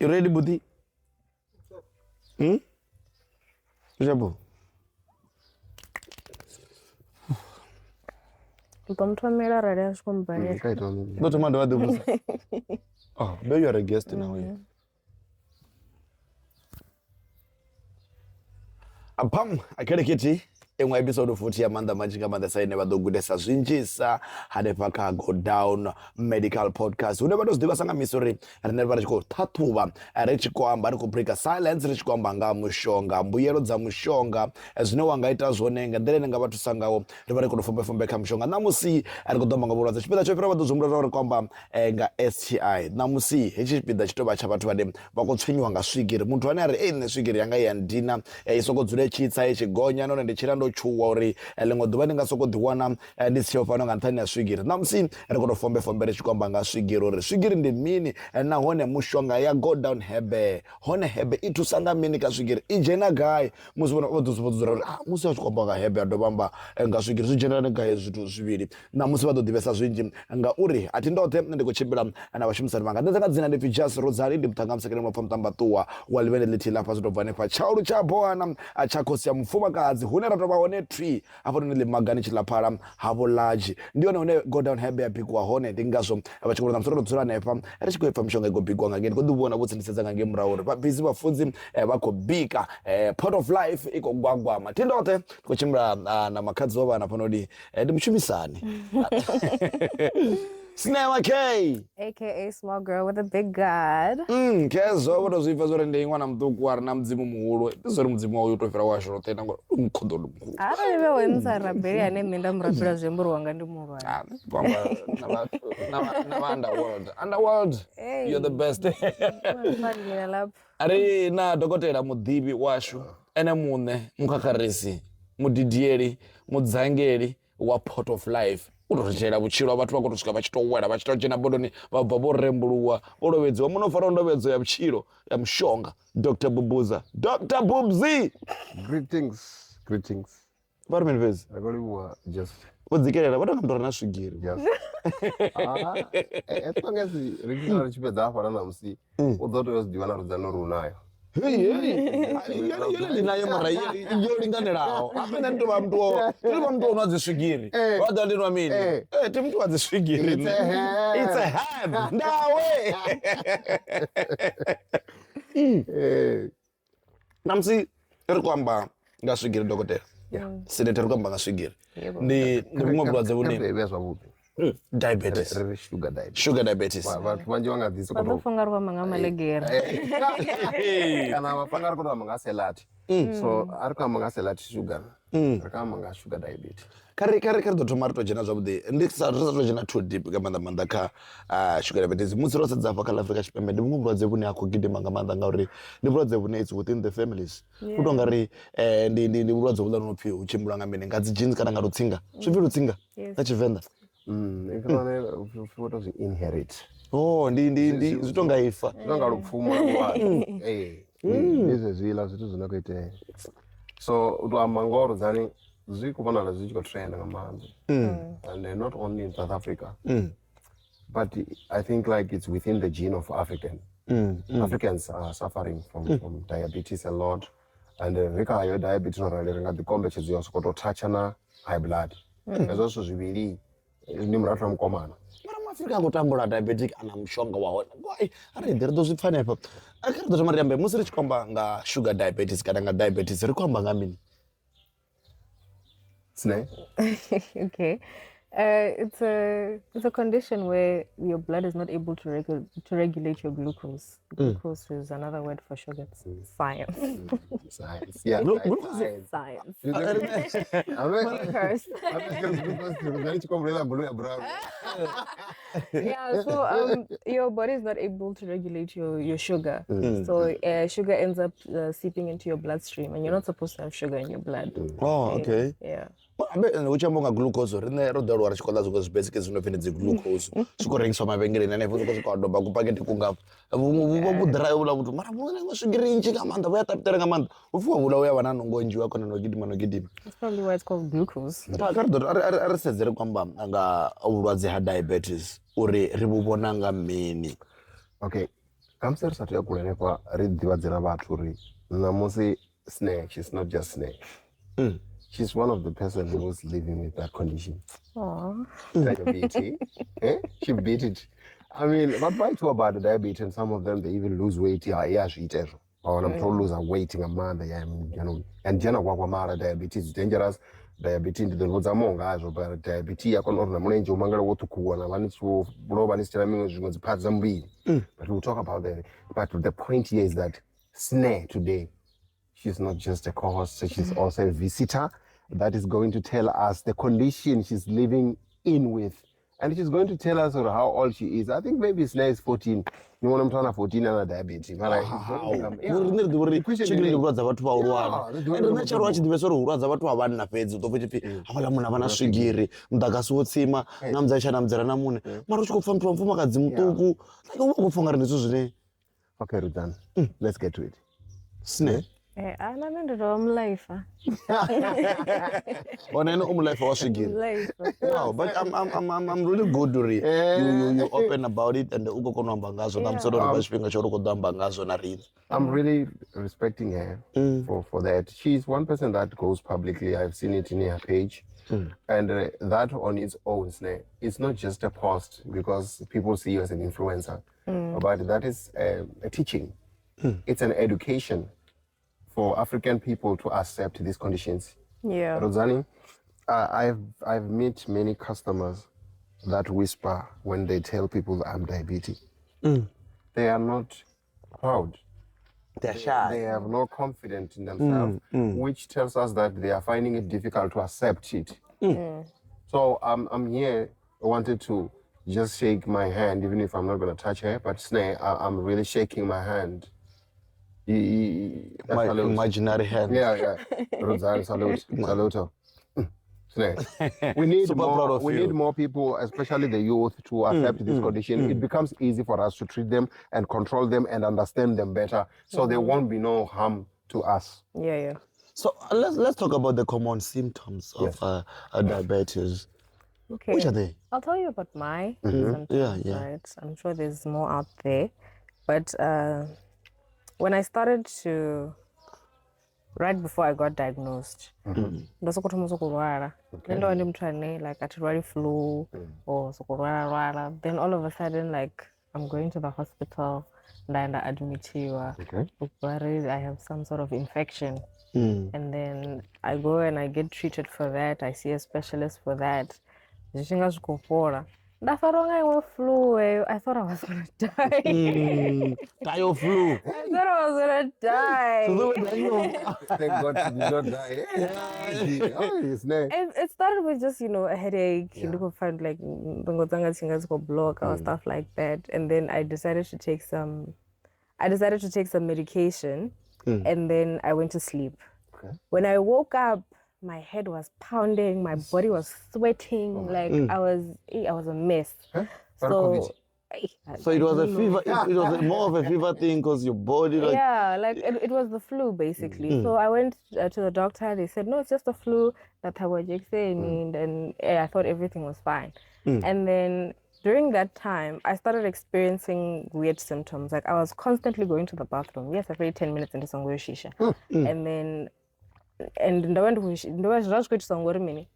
You ready, Budi? Jabu. Utamtomera rada shkombani. No tomando wadu. Oh, but you are a guest now. Apam, akereketi. Emwe episode futhi yamanda majika manda sayine badogudesa zwinjisa hade paka go down medical podcast une badozdiva sanga misori rine varachiko tatuva rechikwamba ari kubrika silence rechikwamba nga mushonga mbuyero dza mushonga zvine wangaita zvonenga ndere nenga vatusangawo rivari kunofombe ka mushonga namusi ari kudomba ngavulwadza chipida chopera vadozomura vari kwamba nga STI namusi hechipida chitoba chavatu vade vakutsvinyiwa nga swigiri muntu ane ari ne swigiri yanga yandina isokodzure chitsa ichigonya none ndichirando chuwa uri lengo duva ninga soko diwana ndisiyo pano nga ntani ya swigiri namusi ari kunofombe rechikwamba nga swigiri uri swigiri ndi mini na hone mushonga ya go down hebe hone hebe itusanga mini ka swigiri ijena gai musibona oduzubuzura musi wachikwamba nga hebe adobamba nga swigiri sujena nga zvitu zviviri namusi vadodivesa zwinji nga uri ati ndote ndikuchimbira na vashimisani vanga ndezanga dzina ndipi just rozari ndi mutanga msekere mapamtamba tuwa walivene liti lapa zotobvane pa chauru cha boana achakosi ya mfuma kazi hune ratoba hone tree hapo nile magani chilapara hapo large ndio ne go down hebe ya pikwa hone ndingazo abachikuru msoro tsura nepa rechikwepa mshonga igobikwa ngeni kodubona kuti ndisenzanga ngemurauro pa busy bafunzi bakobika part of life iko gwagwa matindote kuchimbira na makadzi wabana panodi ndimuchumisani Snema K, aka small girl with a big god. Kezo what does if azore ndingwana mtukwa na mdzimu muhulu izori mdzimu wayo tofera washo tena ngo mkhondo mkulu ara ibe wenza rabeli ane nenda mrapira zemburu wanga ndi murwa kwamba na underworld hey. You're the best ari na dokotela mudibi washu ene mune mukhakarisi mudidieri mudzangeri wa pot of life unochera buchiro abantu bakotosika bachitowera bachitochena bodoni bababo rembuluwa olovedziwa munofara ndovedzo ya buchiro ya mshonga Dr. Bubuza Dr. Bubzi greetings Barman vez akoliwa just udzikerera vatongamtora na swigiri yes etongezi regular chipedza afana na musi udzotozdiwana rudzano runayo ndinaye mara yolinganirawo apena nditova mtu unadziswigiri wada ndinwa mini ti mtu wadziswigiri it's a herb ndawe namsi iri kwamba ngaswigiri dokotera sinete iri kwamba ngaswigiri ndi kumwe bulwadze bunini diabetes sugar diabetes vantu vanji vangadziso vanofunga kwa manga malegera kana vafanga kuti vamanga selati so ari kwamanga selati sugar arikwamanga sugar diabetes kare dotoma ritojena zvavudi ndisatotojena too deep kamanda ka sugar diabetes musi rose dzabva kalafrika chipembe ndi mumwe bulwadze bune akugide manga ngauri ndi bulwadze bune it's within the families kutongari ndi bulwadze bula nopi uchimbula ngamene ngadzi jeans kana ngarutsinga zvibvi rutsinga nachivenda photos inherit ndi zvitonga ifa zvitonga lupfuma izvo zvila zvitu zvinokuite so utoamangoro dzani zvikuvonala zvichikotrenda ngamahamba and not only in South Africa but I think like it's within the gene of Africans are suffering from diabetes a lot and rikayo diabetes noralenga dikombe chiziyo sokototachana high blood ezvosvo zviviri ni muratra mukomana mara muafrika akutambura diabetic ana mushonga waona ari ndiri dozvipfana ipapo akari dozvamari yambe musi richikwamba nga sugar diabetes kana nga diabetes rikwamba ngamini Snake? Okay. It's a condition where your blood is not able to regulate your glucose. Glucose is another word for sugar. Science. Science. Yeah. Glucose is science. Yeah. So your body is not able to regulate your sugar. So sugar ends up seeping into your bloodstream, and you're not supposed to have sugar in your blood. Oh, okay. Yeah. Uchambonga glucose rine rodoro rachikola zoko basic zvinofenedze glucose zvikorengeswa mavhengereni ane futhi kozvikwadoba kupaketi kungapo vobudhirayo vula kuti mara mune maswigiri inchi kamanda vayatapitera kamanda ufiwa vula uya vana nongonjiwa kona nogidima That's probably why it's called glucose. karidoro arisedzere kwamba anga ulwadze ha diabetes uri rivuvonanga mini Okay. kamusarisatu yakula nekwa ridhivadzira vathu ri namusi snare, she's not just snare. She's one of the person who's living with that condition. Diabetes. She beat it. I mean, but why talk about the diabetes, and some of them they even lose weight. Yeah, she eat it. Or I'm told lose a weight in a man. You know, and Jenna Wagwamara diabetes is dangerous. Diabetes the roads among us, but diabetes I can't the money you mangala what to cool and I to blow and it's parts and but we'll talk about that. But the point here is that Snare today, she's not just a co-host, she's also a visitor that is going to tell us the condition she's living in with. And she's going to tell us how old she is. I think maybe Snare is 14. You want to 14 and diabetes. Chikili kurwadza vatu vaurwara ende nacharwa chidivesoro kurwadza vatu vavanna pedzi utobva chipi avala munhu avana svigiri mudhakasi wotsima namudzaisha namudzara namune mari uchikopfambirwa mufumakadzi mutuku like uvakufunga rindiso zvine. Okay, Rudan, let's get to it. Snare. Ana nendiro mlife. Oneno umlife wasvigiri. Wow, but I'm really good to read. You open about it and uko konamba ngazo namusoro ripachipinga chori kodamba ngazo narina. I'm really respecting her for that. She's one person that goes publicly. I've seen it in her page. And that on its own, it's not just a post because people see you as an influencer, but that is a teaching. It's an education for African people to accept these conditions. Yeah. Rozani, I've met many customers that whisper when they tell people I'm diabetic. They are not proud. They're shy. They have no confidence in themselves, which tells us that they are finding it difficult to accept it. So I'm here. I wanted to just shake my hand, even if I'm not going to touch her. But Snare, I'm really shaking my hand. My imaginary hand. Yeah. Rosario, salute. Snare. We need more people, especially the youth, to accept this condition. It becomes easy for us to treat them and control them and understand them better, so there won't be no harm to us. Yeah. So let's talk about the common symptoms of diabetes. Okay. Which are they? I'll tell you about my symptoms, Yeah. right? I'm sure there's more out there. But when I started to, right before I got diagnosed, ndosokotomosokurwara. Then I'm trying like atirwari flu or sokurwara. Then all of a sudden, like I'm going to the hospital and I admitiwa. Okay. I have some sort of infection. And then I go and I get treated for that. I see a specialist for that. I thought I was flu. I thought I was gonna die. Die of flu. I thought I was gonna die. Thank God she did not die. It started with just, a headache. You could find like block or stuff like that. And then I decided to take some medication and then I went to sleep. Okay. When I woke up, my head was pounding, my body was sweating, like I was a mess. Huh? So it was a fever. It was more of a fever thing because your body like. Yeah, like it was the flu basically. So I went to the doctor. They said no, it's just the flu. That I was saying, and I thought everything was fine. And then during that time, I started experiencing weird symptoms. Like I was constantly going to the bathroom. Yes, every 10 minutes into Sangwe Shisha, and then. And I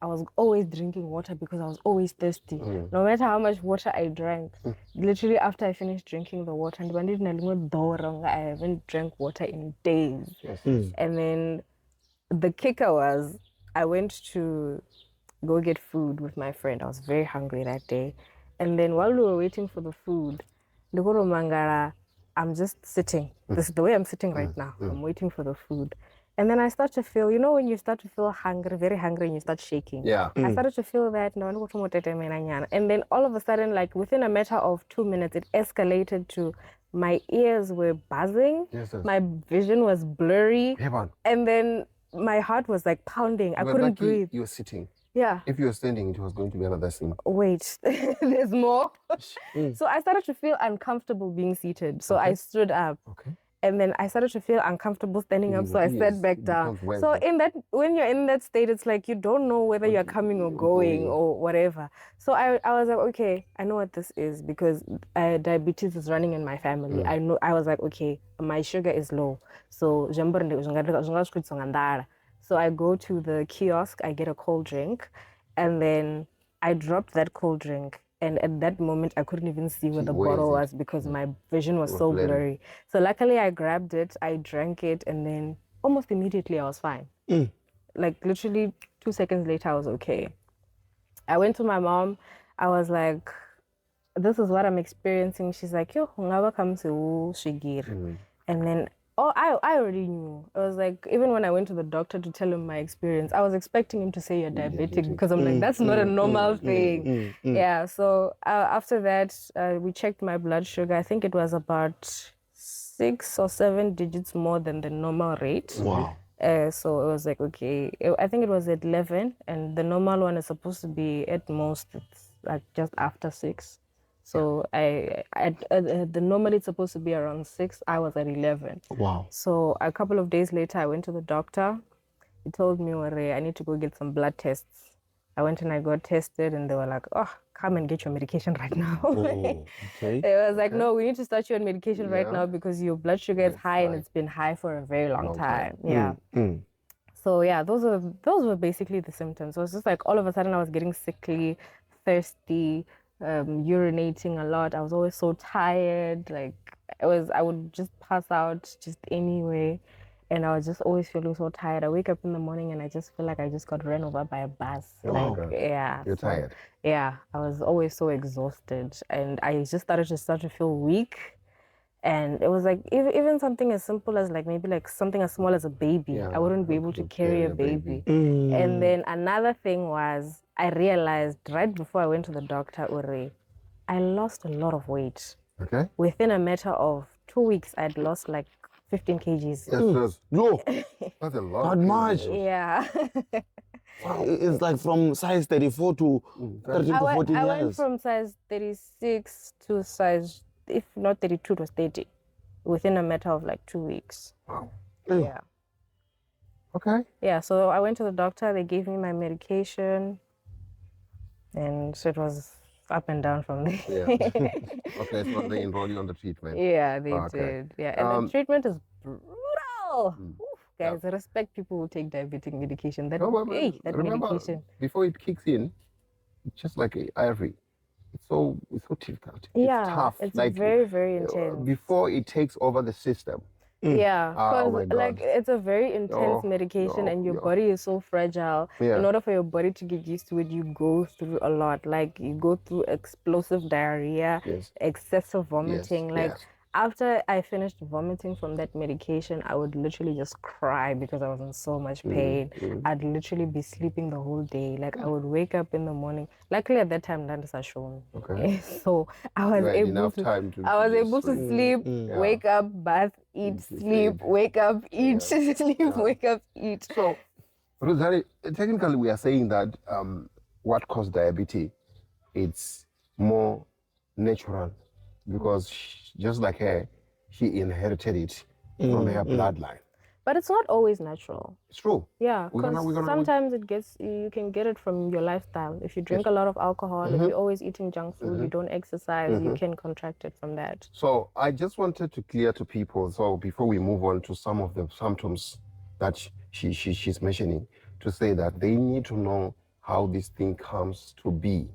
was always drinking water because I was always thirsty. No matter how much water I drank, literally after I finished drinking the water, I haven't drank water in days. And then the kicker was I went to go get food with my friend. I was very hungry that day. And then while we were waiting for the food, I'm just sitting. This is the way I'm sitting right now. I'm waiting for the food. And then I start to feel, when you start to feel hungry, very hungry, and you start shaking. Yeah. I started to feel that. And then all of a sudden, like within a matter of 2 minutes, it escalated to my ears were buzzing. Yes. My vision was blurry. Yeah, and then my heart was like pounding. I couldn't breathe. You were sitting. Yeah. If you were standing, it was going to be another thing. Wait, there's more. So I started to feel uncomfortable being seated. So I stood up. Okay. And then I started to feel uncomfortable standing up, so I sat back down. becomes So worse. when you're in that state, it's like you don't know whether you're coming or going or whatever. So I was like, okay, I know what this is because diabetes is running in my family. I was like, okay, my sugar is low. So so I go to the kiosk, I get a cold drink, and then I dropped that cold drink. And at that moment, I couldn't even see where the Where is bottle it? was because my vision was was so blurry. blurry. So luckily, I grabbed it, I drank it, and then almost immediately I was fine. Like literally 2 seconds later, I was okay. I went to my mom. I was like, this is what I'm experiencing. She's like, yo, ungaba come to Shigir. And then, I already knew. I was like, even when I went to the doctor to tell him my experience, I was expecting him to say you're diabetic because I'm like, that's not a normal thing. Yeah, so after that, we checked my blood sugar. I think it was about 6 or 7 digits more than the normal rate. Wow. So it was like, okay, I think it was at 11, and the normal one is supposed to be at most, it's like just after 6. So the normally it's supposed to be around 6. I was at 11. Wow. So a couple of days later, I went to the doctor. He told me, I need to go get some blood tests. I went and I got tested, and they were like, oh, come and get your medication right now. Okay. It was like, no, we need to start you on medication right now because your blood sugar is high and it's been high for a very long time. Yeah. So yeah, those were basically the symptoms. So it's just like all of a sudden I was getting sickly, thirsty, urinating a lot. I was always so tired. Like I would just pass out just anyway. And I was just always feeling so tired. I wake up in the morning and I just feel like I just got run over by a bus. Yeah. You're tired. Yeah, I was always so exhausted, and I just started to feel weak. And it was like even something as simple as like maybe like something as small as a baby, I wouldn't be able to carry a baby. And then another thing was I realized right before I went to the doctor, Uri, I lost a lot of weight. Okay. Within a matter of 2 weeks, I'd lost like 15 kgs. No, That's a lot. that much. Yeah. It's like from size 34 to 13 to 14 I years. went from size 36 to size, if not 32, it was 30 within a matter of like 2 weeks. Wow. Yeah. Okay. Yeah, so I went to the doctor, they gave me my medication, and so it was up and down from there. Okay, so they enroll you on the treatment. Yeah, they Okay. did. Yeah, and the treatment is brutal. Oof, guys, respect people who take diabetic medication. That Remember, medication. before it kicks in, it's just like ivory. It's so difficult. Yeah, it's tough. it's like, very, very intense. Before it takes over the system. Yeah, Oh because my God. like it's a very intense medication, and your body is so fragile. In order for your body to get used to it, you go through a lot. Like you go through explosive diarrhea, excessive vomiting. After I finished vomiting from that medication, I would literally just cry because I was in so much pain. I'd literally be sleeping the whole day. Like I would wake up in the morning. Luckily at that time, Ndaa was shown. Okay. So I was able to sleep, wake up, bath, eat, sleep, wake up, eat, sleep, wake up, eat. So, Rosalie, technically we are saying that what caused diabetes, it's more natural because just like her, she inherited it from her bloodline. But it's not always natural. It's true. Yeah, because sometimes you can get it from your lifestyle. If you drink a lot of alcohol, if you're always eating junk food, you don't exercise, you can contract it from that. So I just wanted to clear to people, so before we move on to some of the symptoms that she's mentioning, to say that they need to know how this thing comes to be.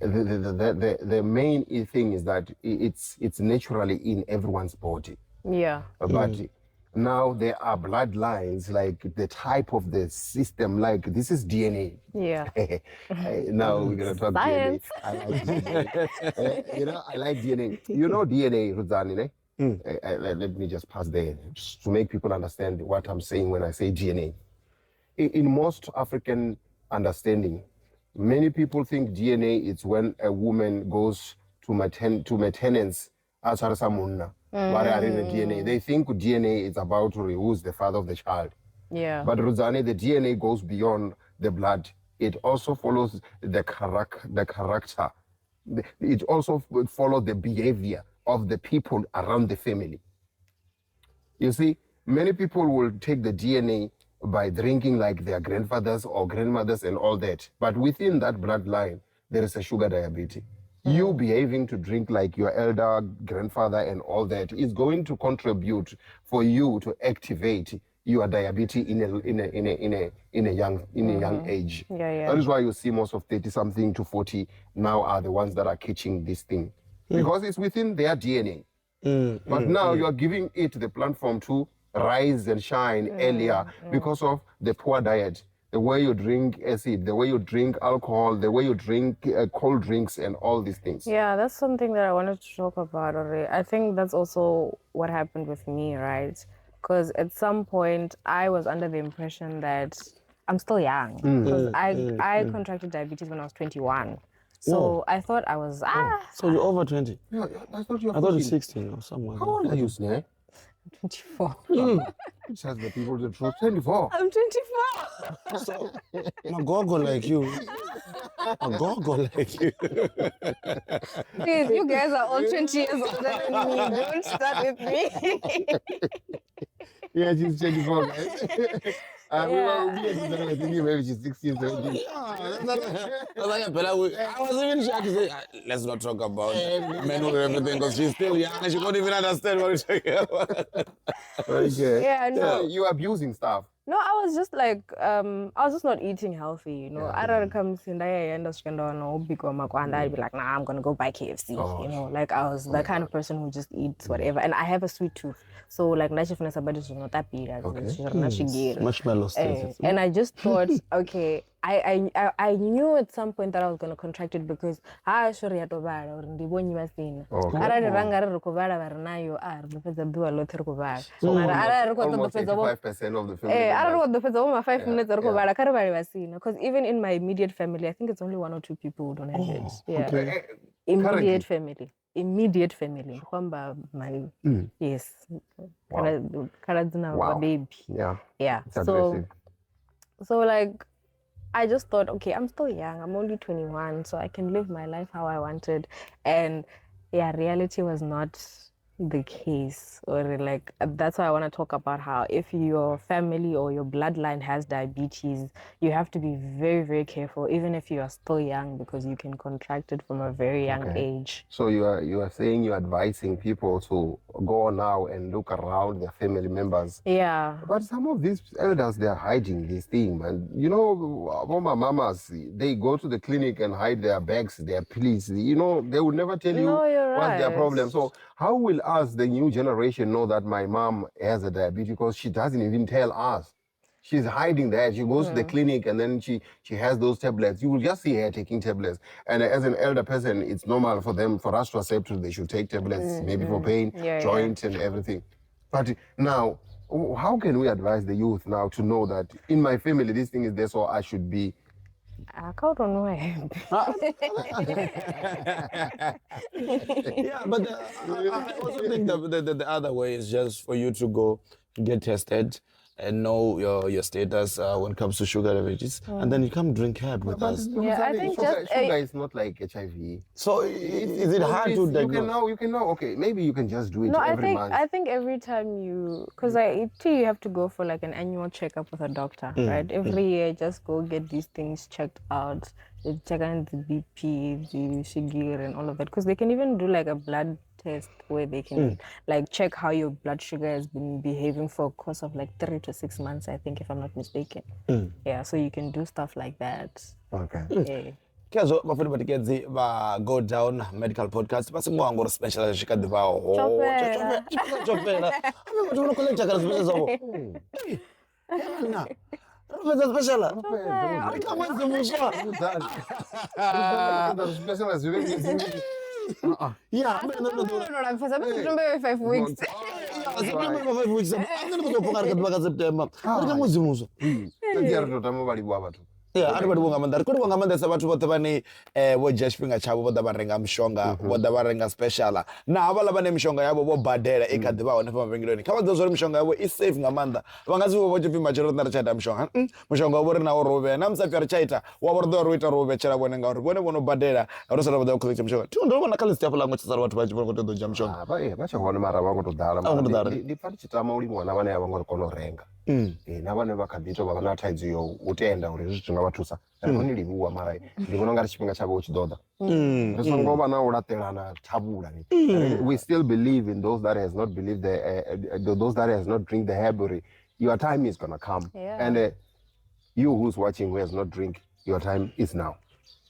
The main thing is that it's naturally in everyone's body. Yeah. But now there are bloodlines, like the type of the system, like this is DNA. Yeah. Now we're going to talk Science. DNA. I like DNA. I like DNA. You know DNA, Rosalie, let me just pass there just to make people understand what I'm saying when I say DNA. In most African understanding, many people think DNA is when a woman goes to maintenance as Munna. DNA. They think DNA is about who's the father of the child. Yeah. But Rosalie, the DNA goes beyond the blood. It also follows the character. It also follows the behavior of the people around the family. You see, many people will take the DNA by drinking like their grandfathers or grandmothers and all that. But within that bloodline, there is a sugar diabetes. You behaving to drink like your elder grandfather and all that is going to contribute for you to activate your diabetes in a young age. Yeah. That is why you see most of 30-something to 40 now are the ones that are catching this thing because it's within their DNA. But now you are giving it the platform to rise and shine earlier because of the poor diet. The way you drink acid, the way you drink alcohol, the way you drink cold drinks and all these things. Yeah, that's something that I wanted to talk about already. I think that's also what happened with me, right? Because at some point I was under the impression that I'm still young. Because I contracted diabetes when I was 21. So I thought I was, So you're over 20? Yeah, I thought you were I thought 14. it's 16 or something. How old are you, Sneh? 24. Says the people the truth. 24. I'm 24. So, a gogo like you. A gogo like you. Please, you guys are all 20 years older than me. Don't start with me. Yeah, she's 24, guys. Yeah. I think maybe she's 16, 17. I was even shocked to say, let's not talk about men or everything because she's still young and she won't even understand what we're talking about. Okay. Yeah, no. So you're abusing stuff. No, I was just like, I was just not eating healthy, you know. I rather come to Ndaa and I'd be like, nah, I'm gonna go buy KFC, you know. Like I was the kind of person who just eats whatever, and I have a sweet tooth, so like nachifuna sabadi is not that big, Marshmallows. and I just thought, okay, I knew at some point that I was gonna contract it because I sure ya tobala or ndibonyi basina. Ara ranga re rekobala ba rena yo a re fetsa bua lo tere kobala. Mara ara re ko Almost fetsa bo 85% of the family. I don't know the 5 minutes because even in my immediate family, I think it's only 1 or 2 people who don't have it. Yeah. Okay. Immediate family. Kwamba my yes. Wow. Baby. Yeah. Yeah. It's aggressive. So like I just thought, okay, I'm still young. I'm only 21, so I can live my life how I wanted. And yeah, reality was not the case, or like that's why I want to talk about how if your family or your bloodline has diabetes, you have to be very, very careful, even if you are still young, because you can contract it from a very young age. So you are saying you're advising people to go now and look around their family members. Yeah. But some of these elders, they are hiding this thing, man. You know, all my mamas, they go to the clinic and hide their bags, their pills. You know, they will never tell you what's their problem. So how will us, the new generation, know that my mom has a diabetes? Because she doesn't even tell us. She's hiding that. She goes to the clinic and then she has those tablets. You will just see her taking tablets. And as an elder person, it's normal for us to accept they should take tablets, maybe for pain, joint and everything. But now, how can we advise the youth now to know that in my family, this thing is there, so I should be? I don't know. Yeah, but I also think the other way is just for you to go get tested and know your status when it comes to sugar diabetes, and then you come drink herb with us. Yeah, I think sugar is not like HIV. So is it hard to diagnose? You can know. Okay, maybe you can just do it every month. I think every time because you have to go for like an annual checkup with a doctor, right? Every year, just go get these things checked out. They check on the BP, the sugar, and all of that. Because they can even do like a blood test where they can like check how your blood sugar has been behaving for a course of like 3 to 6 months, I think, if I'm not mistaken. Yeah, so you can do stuff like that. Okay. Yeah. Kezo bafuna batikezi ba go down medical podcast basi ngwango special shikadi ba chopela ame mutuna collect kana special zabo na Professor special akamwenza musha Special as you yeah No, I'm for 5 weeks. September. ari vha livho nga maanḓa ri khou livho nga maanḓesa vhathu vhoṱhe vhane vho dzhia tshifhinga tshavho vho ḓa vha renga mishonga vho ḓa vha renga special na havhaḽa vhane mishonga yavho vho badela i kha ḓi vha hone fha mavhengeleni kha vha ḓivhe zwori mishonga yavho i safe nga maanḓa vha nga si vho vho tshipfi matshelo rina ri tsha ita mishonga mushonga wavho ri nawo ro vhea na musi apfi ri tsha ita wavho ri ḓo ro ita ro vhetshela vhone ngauri vhone vho no badela ro sala vho ḓa collect mishonga thi ndo vhona kha list hafho ḽa ngo tsara vhathu vhanzhi vho ngo ṱoḓa u dzhia mishonga vha tshe hone mara vha ngo to ḓala ndi pfa ndi tshi tama u limuwa na vhane a vha ngo kona u renga na vhane vha kha ḓi tou vha na thaidzo yo u tenda uri hezwi zwithu nga vha thusa ri khou ni livhuwa mara ndi vhona unga ri tshifhinga tshavho u tshi ḓo ḓa ri songo vha na u laṱelana thavhula we still believe in those that has not believed those that has not drink the herbal. Your time is gonna come and you who's watching who has not drink, your time is now.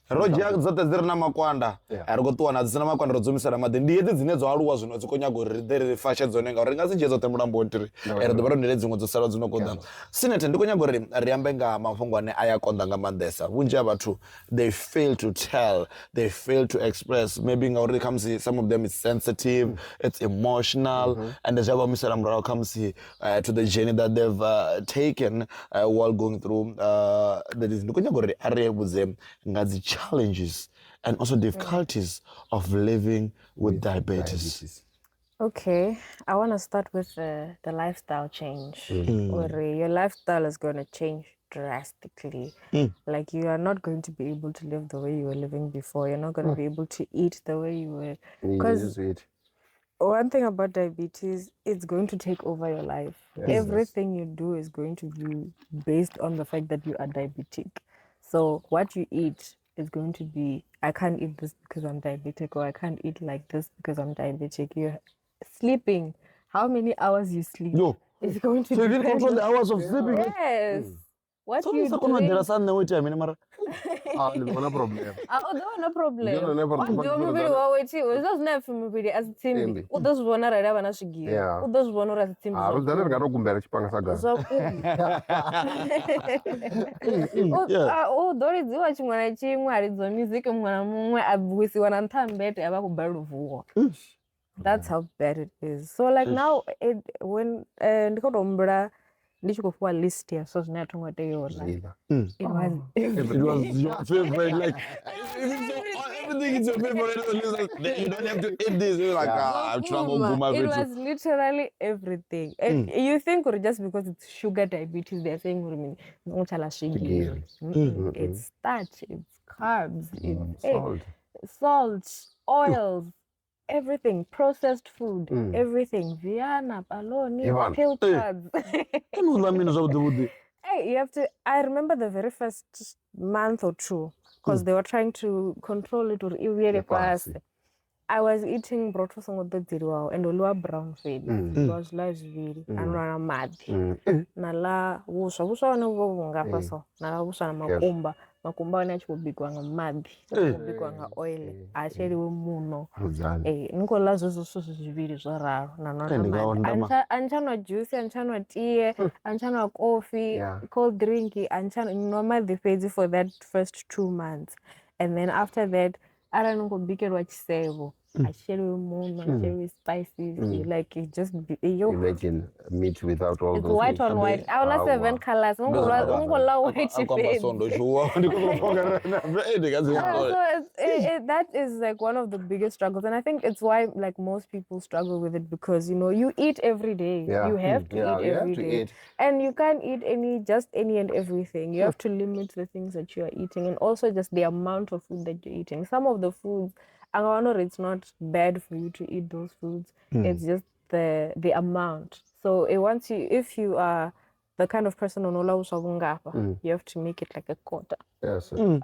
ro dzhia dzoṱhe dzi re na makwanda ri khou ṱuwa na dzi na makwanda ro dzumisela maḓi ndi hedzi dzine dzo aluwa zwino dzi khou nyaga uri ri fashe dzone ngauri ri nga si dzhie dzoṱhe mulamboni tiri ri ḓo vha ro ndile dziṅwe dzo sala dzi no konḓa Sinethe ndi khou nyaga uri ri ambe nga mafhungo ane a ya konḓa nga maanḓesa vhunzhi ha vhathu they fail to tell, they fail to express, maybe ngauri khamusi some of them is sensitive, it's emotional and zwi a vha humisela murahu khamusi to the journey that they've taken while going through ndi khou nyaga uri a ri vhudze nga dzi challenges and also difficulties of living with diabetes. Okay, I want to start with the lifestyle change. Where your lifestyle is going to change drastically. Like you are not going to be able to live the way you were living before. You're not going to be able to eat the way you were. Because one thing about diabetes, it's going to take over your life. Everything you do is going to be based on the fact that you are diabetic. So what you eat is going to be, I can't eat this because I'm diabetic, or I can't eat like this because I'm diabetic. You're sleeping. How many hours you sleep is going to depend. So you control the hours of sleeping? Yes. What so you drink? No problem. No problem. Muviri wawe chiwo izvo zvinapfi muviri asitsimbi udozviona rari avana svigiri udozviona uri asitsimbi rudzane ringarokumbera chipanga sagara udoridziwa chimwe na chimwe haridzo music mumwe na mumwe abwisiwa na nthambete ava kubhala vuwa. That's how bad it is. So like now when ndikotombula ndichikofuwa list ya so zvine atonga teiona it was your favorite, like everything is your favorite. You don't have to eat this. You're like I'm trying to go my way. It was literally everything. And you think just because it's sugar diabetes they're saying it's starch, it's carbs, it's salt, oils, everything, processed food, everything. Vienna, baloney, pilchards. Hey, you have to. I remember the very first month or two, because they were trying to control it or really fast. I was eating brothos on the dirwa and olua brown feed. It was live really and rana mad. Nala wusha wana wonga paso. Nala wusha na makumba wana chubikwa nga mad. Chubikwa nga oil. Asheri muno. Nikola zozo ziviri zoraro. Na mad. Anchano juice, anchano tea, anchano coffee, cold drinky, anchano normal the feeds for that first 2 months, and then after that, I don't know big what you I share with moon, I share with spices, like it just imagine meat without all it's those white on white. I will 7 colors. So that is like one of the biggest struggles, and I think it's why like most people struggle with it, because you know you eat every day. You have to eat every day, and you can't eat any and everything. You have to limit the things that you are eating, and also just the amount of food that you're eating. Some of the foods, I know it's not bad for you to eat those foods. It's just the amount. So if you are the kind of person on you have to make it like a quarter. Yes. And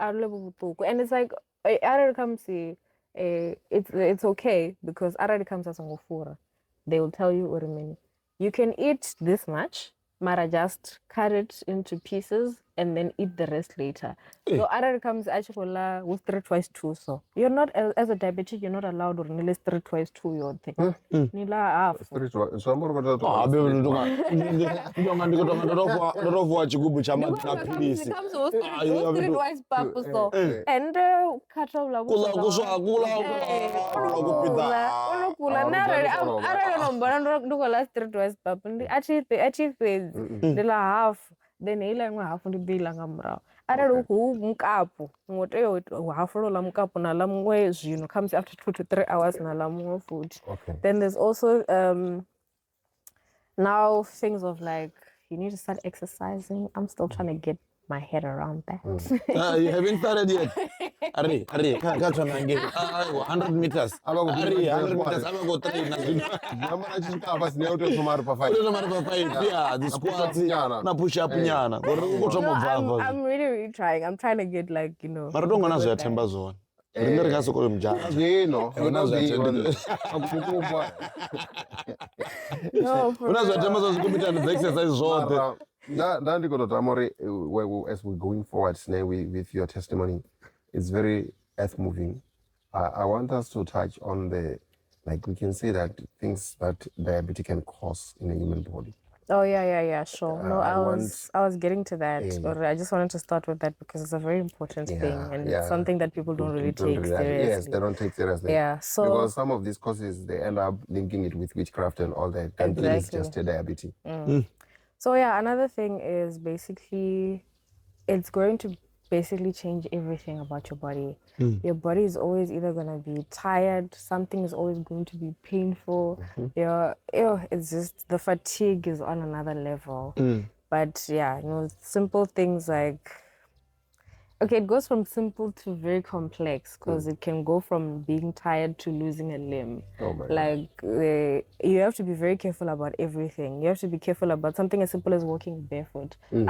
it's like it's okay, because they will tell you you can eat this much, Mara just cut it into pieces and then eat the rest later. So Arari comes actually with 3 twice 2. So you're not, as a diabetic, you're not allowed to release 3 twice 2 your thing. Nila half. And half. Then half on the bill and arali hu mukapu ngo tea u hafulola mukapu na ḽa muṅwe zwino comes after 2 to 3 hours na ḽa muṅwe food. Then there's also now things of like you need to start exercising. I'm still trying to get my head around that. You haven't started yet. Ari, catch on again. 100 meters. Ari, 100 meters. I'm going to train. Yeah, the squats. Na push up nyana. No, I'm really trying. I'm trying to get like, you know. Maradonga nazo yathemba zona. Ringa ringa sokolo mjana. Zvino, unazo yathemba. No, unazo yathemba zokumbita the exercise zote. As we're going forward with your testimony, it's very earth moving. I want us to touch on we can say that things that diabetes can cause in a human body. Oh yeah, sure. No, I was getting to that, but I just wanted to start with that because it's a very important thing, and it's something that people don't really take seriously. Yes, they don't take seriously. Yeah, so because some of these causes they end up linking it with witchcraft and all that, and it's just a diabetes. So yeah, another thing is basically it's going to basically change everything about your body. Your body is always either going to be tired, something is always going to be painful. It's just the fatigue is on another level. But yeah, you know, simple things like, okay, it goes from simple to very complex because it can go from being tired to losing a limb. Oh my like you have to be very careful about everything. You have to be careful about something as simple as walking barefoot. You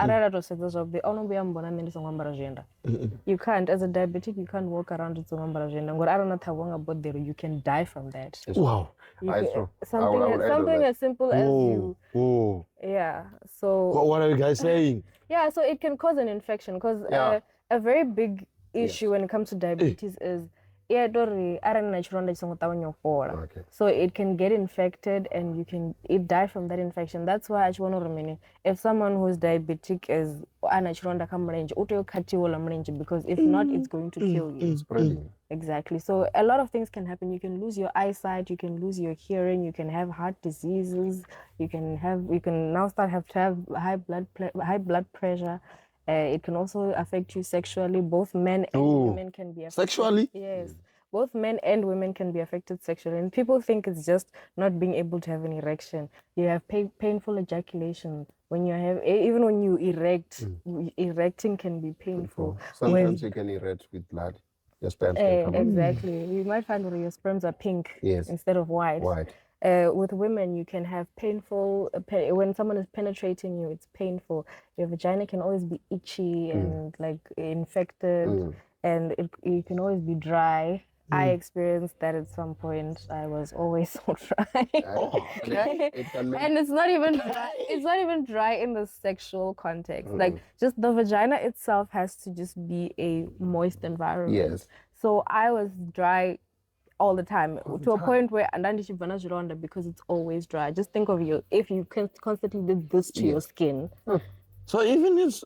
can't, as a diabetic, you can't walk around with agenda. You can die from that. Wow. Something as simple as you. Oh. Yeah. So what are you guys saying? Yeah, so it can cause an infection because a very big issue when it comes to diabetes is so it can get infected and you can die from that infection. That's why if someone who's diabetic is because if not, it's going to kill you. Exactly. So a lot of things can happen. You can lose your eyesight, you can lose your hearing, you can have heart diseases, you can now start to have high blood pressure. It can also affect you sexually. Both men and women can be affected. Sexually? Yes. Both men and women can be affected sexually. And people think it's just not being able to have an erection. You have painful ejaculation. Even when you erect, erecting can be painful. Sometimes you can erect with blood. Your sperms can come exactly. You might find that your sperms are pink instead of white. With women, you can have painful, when someone is penetrating you, it's painful. Your vagina can always be itchy and like infected, and it can always be dry. I experienced that at some point. I was always so dry. And it's not even dry. It's not even dry in the sexual context. Like just the vagina itself has to just be a moist environment. Yes. So I was dry all the time to a point where because it's always dry. Just think of you if you constantly did this to your skin. So even if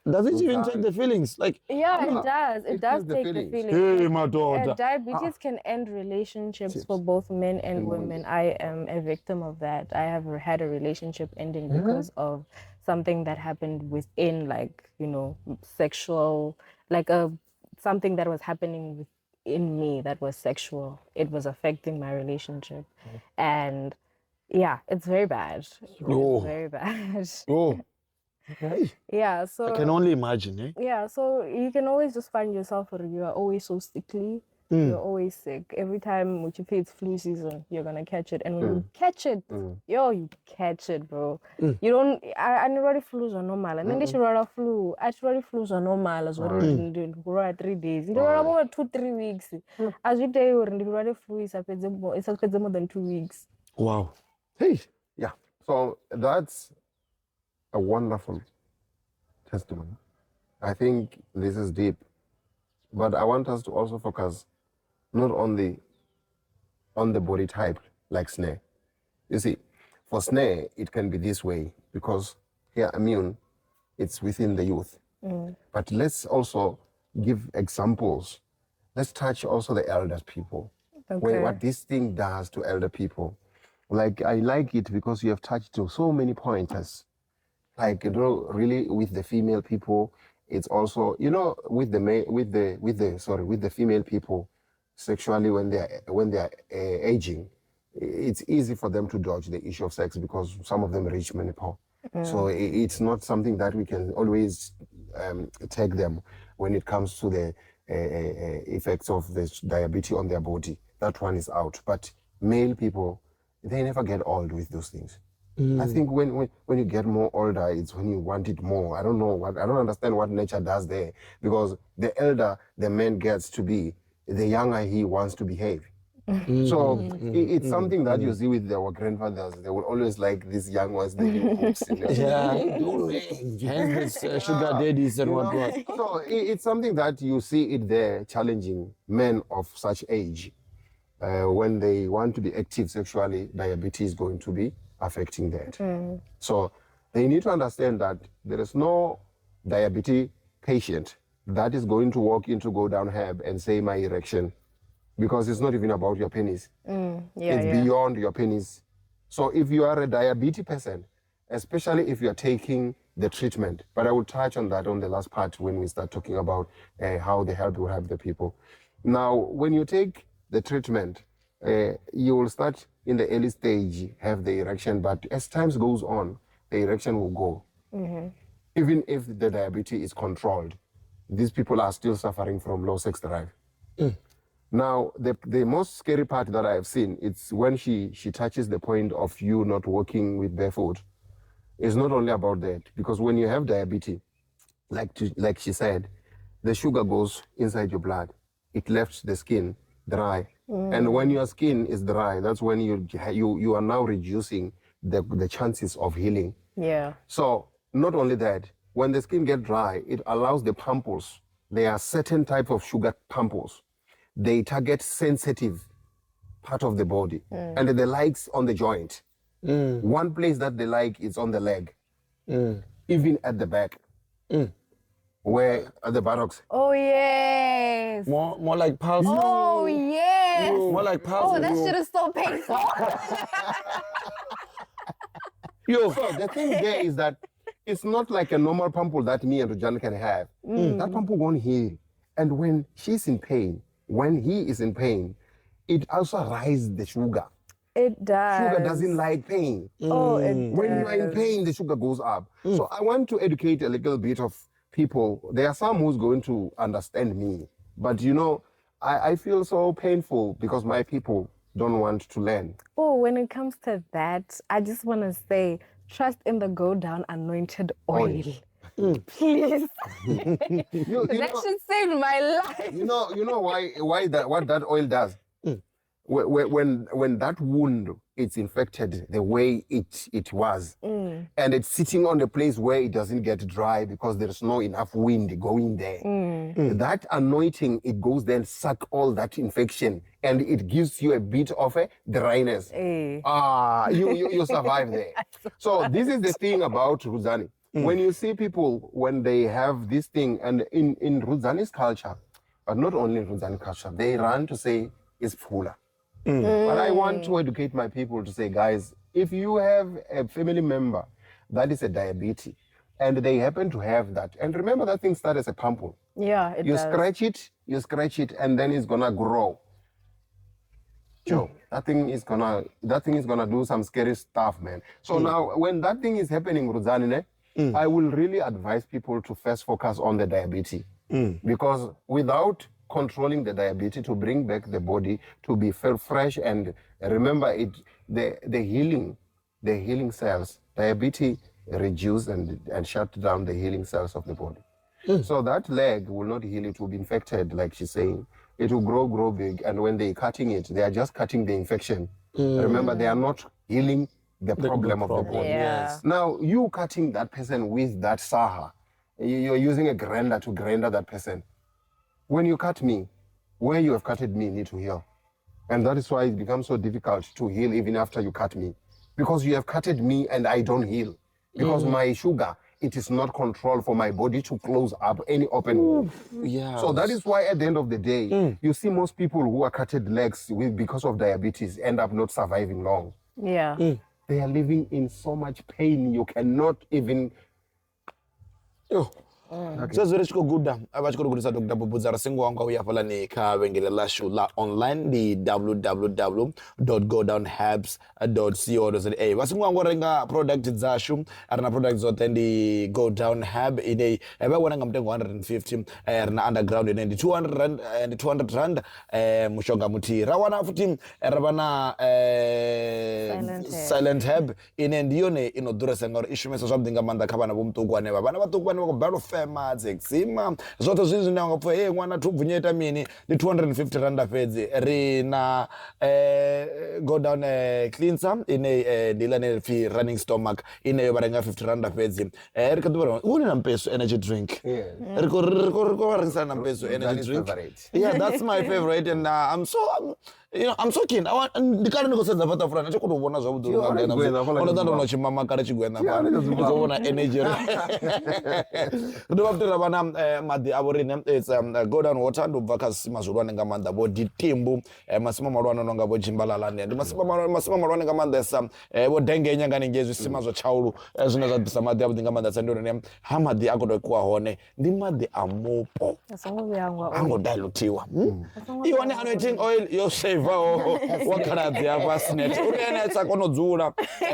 does it even take the feelings? Like it does. It does take the feelings. Hey, my daughter. Diabetes can end relationships for both men and women. I am a victim of that. I have had a relationship ending because of something that happened within, like, you know, sexual, like something that was happening in me that was sexual. It was affecting my relationship, and yeah, it's very bad. It's very bad. Okay. Yeah, so I can only imagine, Yeah, so you can always just find yourself where you are always so sickly. You're always sick. Every time when you feel it's flu season, you're gonna catch it. And when you catch it, you catch it, bro. You don't. I already flus are normal. And then they should rather flu. Actually, flus are normal as well. 3 days. You don't over 2-3 weeks. As we tell you, the already flu is more than 2 weeks. Wow. Hey. Yeah. So that's a wonderful testimony. I think this is deep, but I want us to also focus not only on the body type like snare. You see, for snare, it can be this way because here immune, it's within the youth. But let's also give examples. Let's touch also the elder people. What this thing does to elder people. Like, I like it because you have touched to so many pointers. Like, really with the female people, it's also, with the female people, sexually when they're aging, it's easy for them to dodge the issue of sex because some of them reach menopause. So it's not something that we can always take them when it comes to the effects of the diabetes on their body. That one is out. But male people, they never get old with those things. I think when you get more older, it's when you want it more. I don't understand what nature does there, because the elder the man gets to be, the younger he wants to behave. So it's something that you see with our grandfathers. They will always like these young ones, the new hooks in their Hence this sugar daddies and what was. So it's something that you see it there, challenging men of such age. When they want to be active sexually, diabetes is going to be affecting that. So they need to understand that there is no diabetes patient that is going to walk into Go Down Herb and say my erection, because it's not even about your penis. It's beyond your penis. So if you are a diabetes person, especially if you're taking the treatment, but I will touch on that on the last part when we start talking about how the herb will help the people. Now, when you take the treatment, you will start in the early stage, have the erection, but as time goes on, the erection will go. Even if the diabetes is controlled, these people are still suffering from low sex drive. Now, the most scary part that I have seen, it's when she touches the point of you not walking with barefoot. It's not only about that, because when you have diabetes, like she said, the sugar goes inside your blood. It left the skin dry. And when your skin is dry, that's when you are now reducing the chances of healing. Yeah. So not only that, when the skin gets dry, it allows the pamples. There are certain type of sugar pamples. They target sensitive part of the body, and they likes on the joint. One place that they like is on the leg, even at the back, where at the buttocks. Oh yes. More like pulse. Oh yes. More like pulse. Oh, that shit is so painful. So the thing there is that it's not like a normal pample that me and Rujan can have. That pample won't heal. And when she's in pain, when he is in pain, it also raises the sugar. It does. Sugar doesn't like pain. Oh, it does. When you are in pain, the sugar goes up. So I want to educate a little bit of people. There are some who's going to understand me. But I feel so painful because my people don't want to learn. Oh, when it comes to that, I just want to say, trust in the Go Down anointed oil. Please. That should save my life. You know why that, what that oil does? When that wound it's infected the way it was, and it's sitting on the place where it doesn't get dry because there's no enough wind going there. That anointing, it goes then suck all that infection and it gives you a bit of a dryness. You survive there. So this is the thing about Ruzani. When you see people, when they have this thing, and in Ruzani's culture, but not only in Ruzani culture, they run to say it's Fula. But I want to educate my people to say, guys, if you have a family member that is a diabetes, and they happen to have that, and remember that thing starts as a pample. Yeah, it You does. scratch it, and then it's gonna grow. Joe, that thing is gonna do some scary stuff, man. So now, when that thing is happening, Ruzanine, I will really advise people to first focus on the diabetes, because without controlling the diabetes, to bring back the body to be fresh, and remember the healing cells, diabetes reduce and shut down the healing cells of the body. So that leg will not heal, it will be infected, like she's saying. It will grow big, and when they're cutting it, they are just cutting the infection. Remember, they are not healing the problem of the body. Yeah. Now, you cutting that person with that saha, you're using a grinder to grind that person. When you cut me, where you have cutted me need to heal. And that is why it becomes so difficult to heal even after you cut me. Because you have cutted me and I don't heal. Because my sugar, it is not controlled for my body to close up any open wound. Yeah. So that is why at the end of the day, you see most people who are cutted legs because of diabetes end up not surviving long. Yeah. they are living in so much pain you cannot even. Zwezwo ri tshi khou guda vha tshi khou ri gudisa Dr. Bubudza Rasingo wanga uya hafhaḽani kha vhengele lashu la online ndi www.godownherbs.co.za. Vasingo wanga renga product dzashu ri na product dzoṱhe ndi Go Down Herb ine vha wana nga mutengo wa 150, ri na underground ine ndi 200 rand and 200 rand mushonga muthihi. Ra wana futhi ri vha na Silent Herb ine ndi yone ino ḓuresa ngauri i shumesa zwavhuḓi nga maanḓa kha vhana vho muṱuku hanevha vhana vhaṱuku vhane vha khou balelwa fema eczema zwoṱhe zwine zwine wanga pfha ṅwana thubvu nyeta mini ndi 250 randa fhedzi. Ri na Go Down cleanser ine ndi iḽa ine pfi running stomach ine yo vha renga 50 randa fedzi. Ri kha ḓuvha hune na mpeso energy drink ri khou rengisana na mpeso energy drink. Yeah, that's my favorite and I'm so keen. Ndi kale ndi khou sedza patafula ndi tshi khou tou vhona zwavhuḓi uri nga ngena ono ḓa ndo no tshimama kale tshigwenda fhano ndi khou vhona energy. Ri dovha futhi ra vha na maḓi a vho riṋe it's Go Down water ndi u bva kha zwisima zwihulwane nga maanḓa vho ditimbu masima malwane no nga vho Jimbalalani ndi masima malwane nga maanḓesa vho Dengenya nga ningei zwisima zwa Chaulu zwine zwa ḓisa maḓi avhuḓi nga maanḓesa ndi hone ha maḓi a khou tou kiwa hone ndi maḓi a mupo a ngo dilutiwa iwane anointing oil yo saveaho wa khaladzi ya fastnet uri ene a sa kona u dzula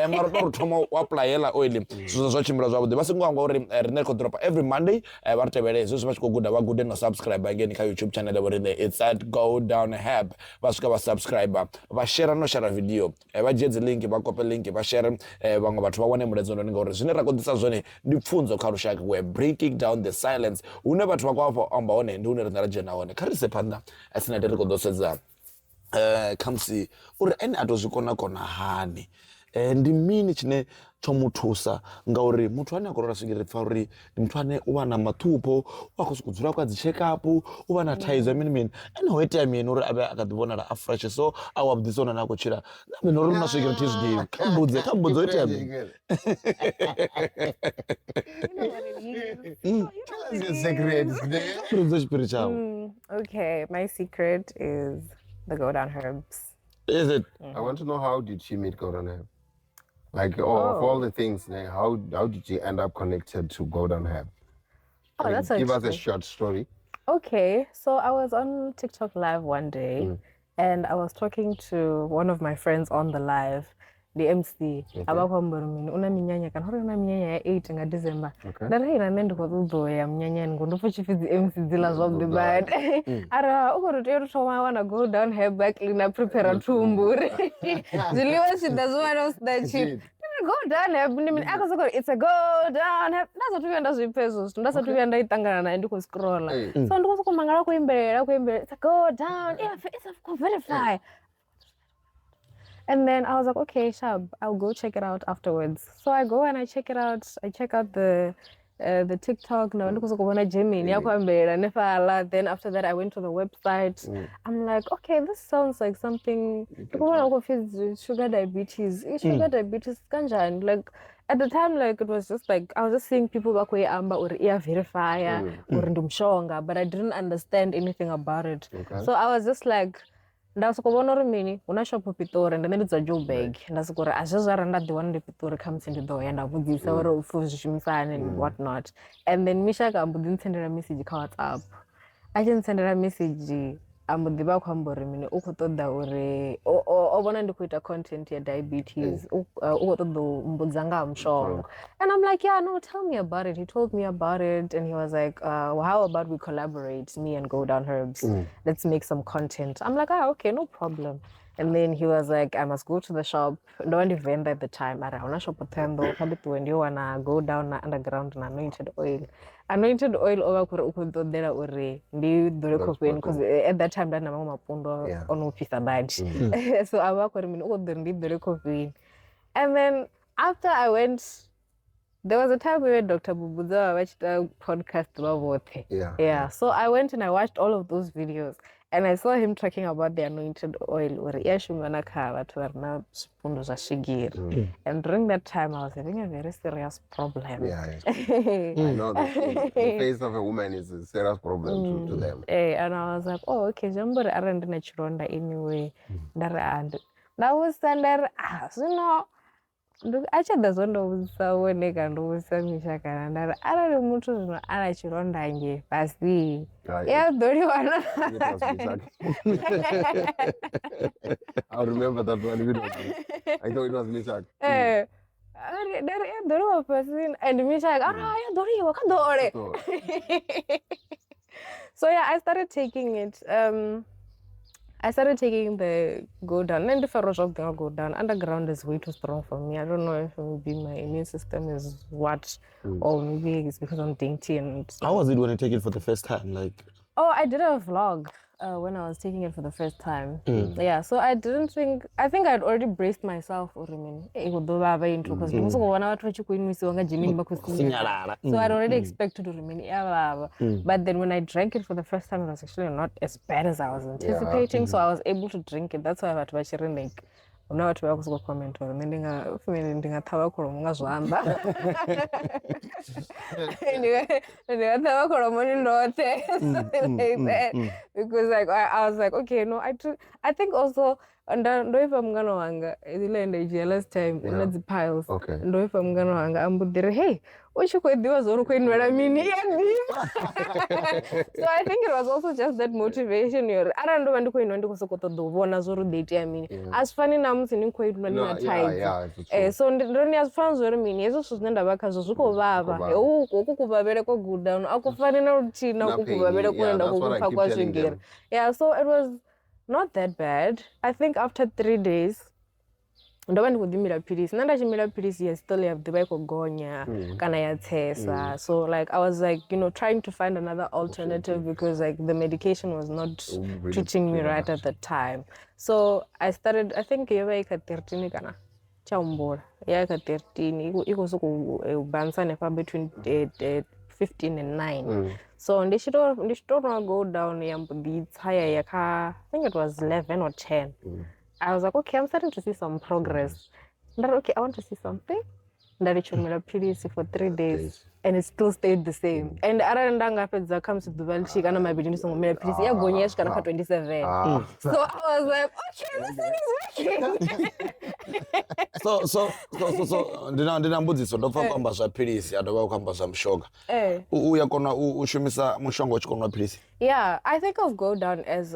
mara tou thoma u apply hela oil zwithu zwa tshimbila zwavhuḓi vha singo anga uri rine khou dropa every Monday vha ri tevhele hezwi vha tshi khou guda vha gude no subscribe again kha YouTube channel yavho rine it's at Go Down Herb vha swika vha subscribe vha share no share video vha dzhie dzi link vha kope link vha share vhaṅwe vhathu vha wane mulaedza ndoni ngauri zwine ra khou ḓisa zwone ndi pfunzo kha lushaka we're breaking down the silence hune vhathu vha khou afha amba hone ndi hune rine ra dzhena hone kha ri se phanḓa asina ri khou ḓo sedza khamusi uri ene a tou zwi kona hani ndi mini tshine tsho muthusa ngauri muthu ane a khou lwala swigiri pfa uri ndi muthu ane u vha na maṱhupho u a khou sokou dzula kwa dzi check-up u vha na thaidzo mini ene ho itea mini uri a vhe a kha ḓi vhonala a fresh so a wa vhuḓisa hone a khou tshila na mini uri u na swigiri thi zwiḓivhi kha mbudze ho itea mini. Tshipiri tshawe. Okay, my secret is the Go Down Herbs. Is it? I want to know, how did she meet Go Down Herb? Like, of all the things, like, how did she end up connected to Go Down Herb? Oh, that's give us a interesting. short story. Okay, so I was on TikTok live one day and I was talking to one of my friends on the live, the MC. Abakwambura mina una minyanya kana hore una minyanya ya 8 nga December. Ndari ina nende ko dzo ya minyanya ngondo futhi fidzi MC dzila zwa the bad. Ara ukho tea to thoma wana Go Down Herb back clean prepare thumburi. Ziliwa shidazwana usdachi. Go Down Herb ni mina akasoko it's a Go Down Herb. Ndazothuya ndaziphezu ndazothuya ndayitangana naye ndiko scrolla. So ndiko sokumangala kuimbela it's a Go Down. Yeah, it's a verify. And then I was like, okay, Shab, I'll go check it out afterwards. So I go and I check it out. I check out the TikTok. Then after that, I went to the website. I'm like, okay, this sounds like something. Sugar diabetes. Sugar diabetes, kanjan. Like at the time, like it was just like I was just seeing people back where amba or ear verifier or ndumshonga, but I didn't understand anything about it. So I was just like. Ndasokubona uri mini una shop Pitori and then it's a Joburg ndasokura azvazvara ndadiwana ndi Pitori comes into the end abudisa uri ufuzvishimisana and whatnot and then Mishaka ambudintsendera message kha WhatsApp achintsendera message ambudiva kwambori mini ukutoda uri obona ndikuita content ya diabetes ukutoda mbudza nga mshonga and I'm like yeah no tell me about it. He told me about it and he was like well, how about we collaborate, me and Go Down Herbs, let's make some content. I'm like okay, no problem. And then he was like, I must go to the shop. No one event at the time. I don't shop at Tendo. When you wanna go down underground and anointed oil over ukudodera uri ndi dore coffee because at that time dana mama pundo ono pizza bad. So I work with him ndi dore coffee. And then after I went, there was a time when Dr. Bubudza watched a podcast about yeah. So I went and I watched all of those videos. And I saw him talking about the anointed oil. And during that time, I was having a very serious problem. Yeah. I know the face of a woman is a serious problem to them. And I was like, oh, okay, somebody around Chironda anyway. And that was under, Achaḓa zwo ndo vhudzisa wone kana ndo vhudzisa Misha kana ndari arali muthu zwino ana tshilonda nge fhasi ya ḓoliwa na I remember that one. I thought it was Mishak. Ndari ya ḓoliwa fhasi and Misha ya ḓoliwa kha ḓole. So yeah, I started taking it. I started taking the go down. And if I was going to go down, underground is way too strong for me. I don't know if maybe my immune system is what, or maybe it's because I'm dainty and. How was it when you take it for the first time? Like. Oh, I did a vlog when I was taking it for the first time. Yeah, so I think I'd already braced myself for because so I'd already expected to remain. But then when I drank it for the first time, it was actually not as bad as I was anticipating. So I was able to drink it. That's why I had to actually like. Una watu wako kwa comment or ndingathawa kholomo zwanḓa ndingathawa kholomo ni ndote because like I was like okay no I think also ndoipa mngano wanga ile nda last time una dzi piles ndoipa mngano wanga ambudire hey uchi khou ḓivha zwo ri khou inwela mini so I think it was also just that motivation yori arali ndo vha ndi khou inwa ndi khou sokou ṱoḓa u vhona zwo ri ḓo itea mini a zwi fani na musi ni khou inwa ni na thaidzo so ndoni a zwi fani zwo ri mini hezwo zwithu zwine nda vha khazwo zwi khou vhavha hoku kuvhavhele kwa go down a ku fani na luthihi na ku kuvhavele kune nda khou pfa kwa swigiri yeah so it was not that bad. I think after 3 days ndo vha ndi khou ḓimila philisi nṋe nda tshi mila philisi ya still ya ḓivha I khou gonya kana ya tsesa so like I was like you know trying to find another alternative because like the medication was not treating me right at the time so I started I think yo vha I kha 13 kana tsha humbula ya kha 13 I khou sokou bounce hanefha between 15 and 9 so ndi tshi to go down ya mboḓi tsaya ya kha I think it was 11 or 10 I was like, okay, I'm starting to see some progress. Okay, I want to see something. Ndarichomela pilisi for 3 days and it still stayed the same. And arali ndanga fedza comes to the valchi kana mabidi ndi songo mela pilisi ya gonya ya swika kha 27. So I was like, okay, this is working. So ndina mbudziso ndo pfa kwamba zwa pilisi ya dovha kwamba zwa mushonga. Uya kona u shumisa mushonga u tshi kona pilisi? Yeah, I think of go down as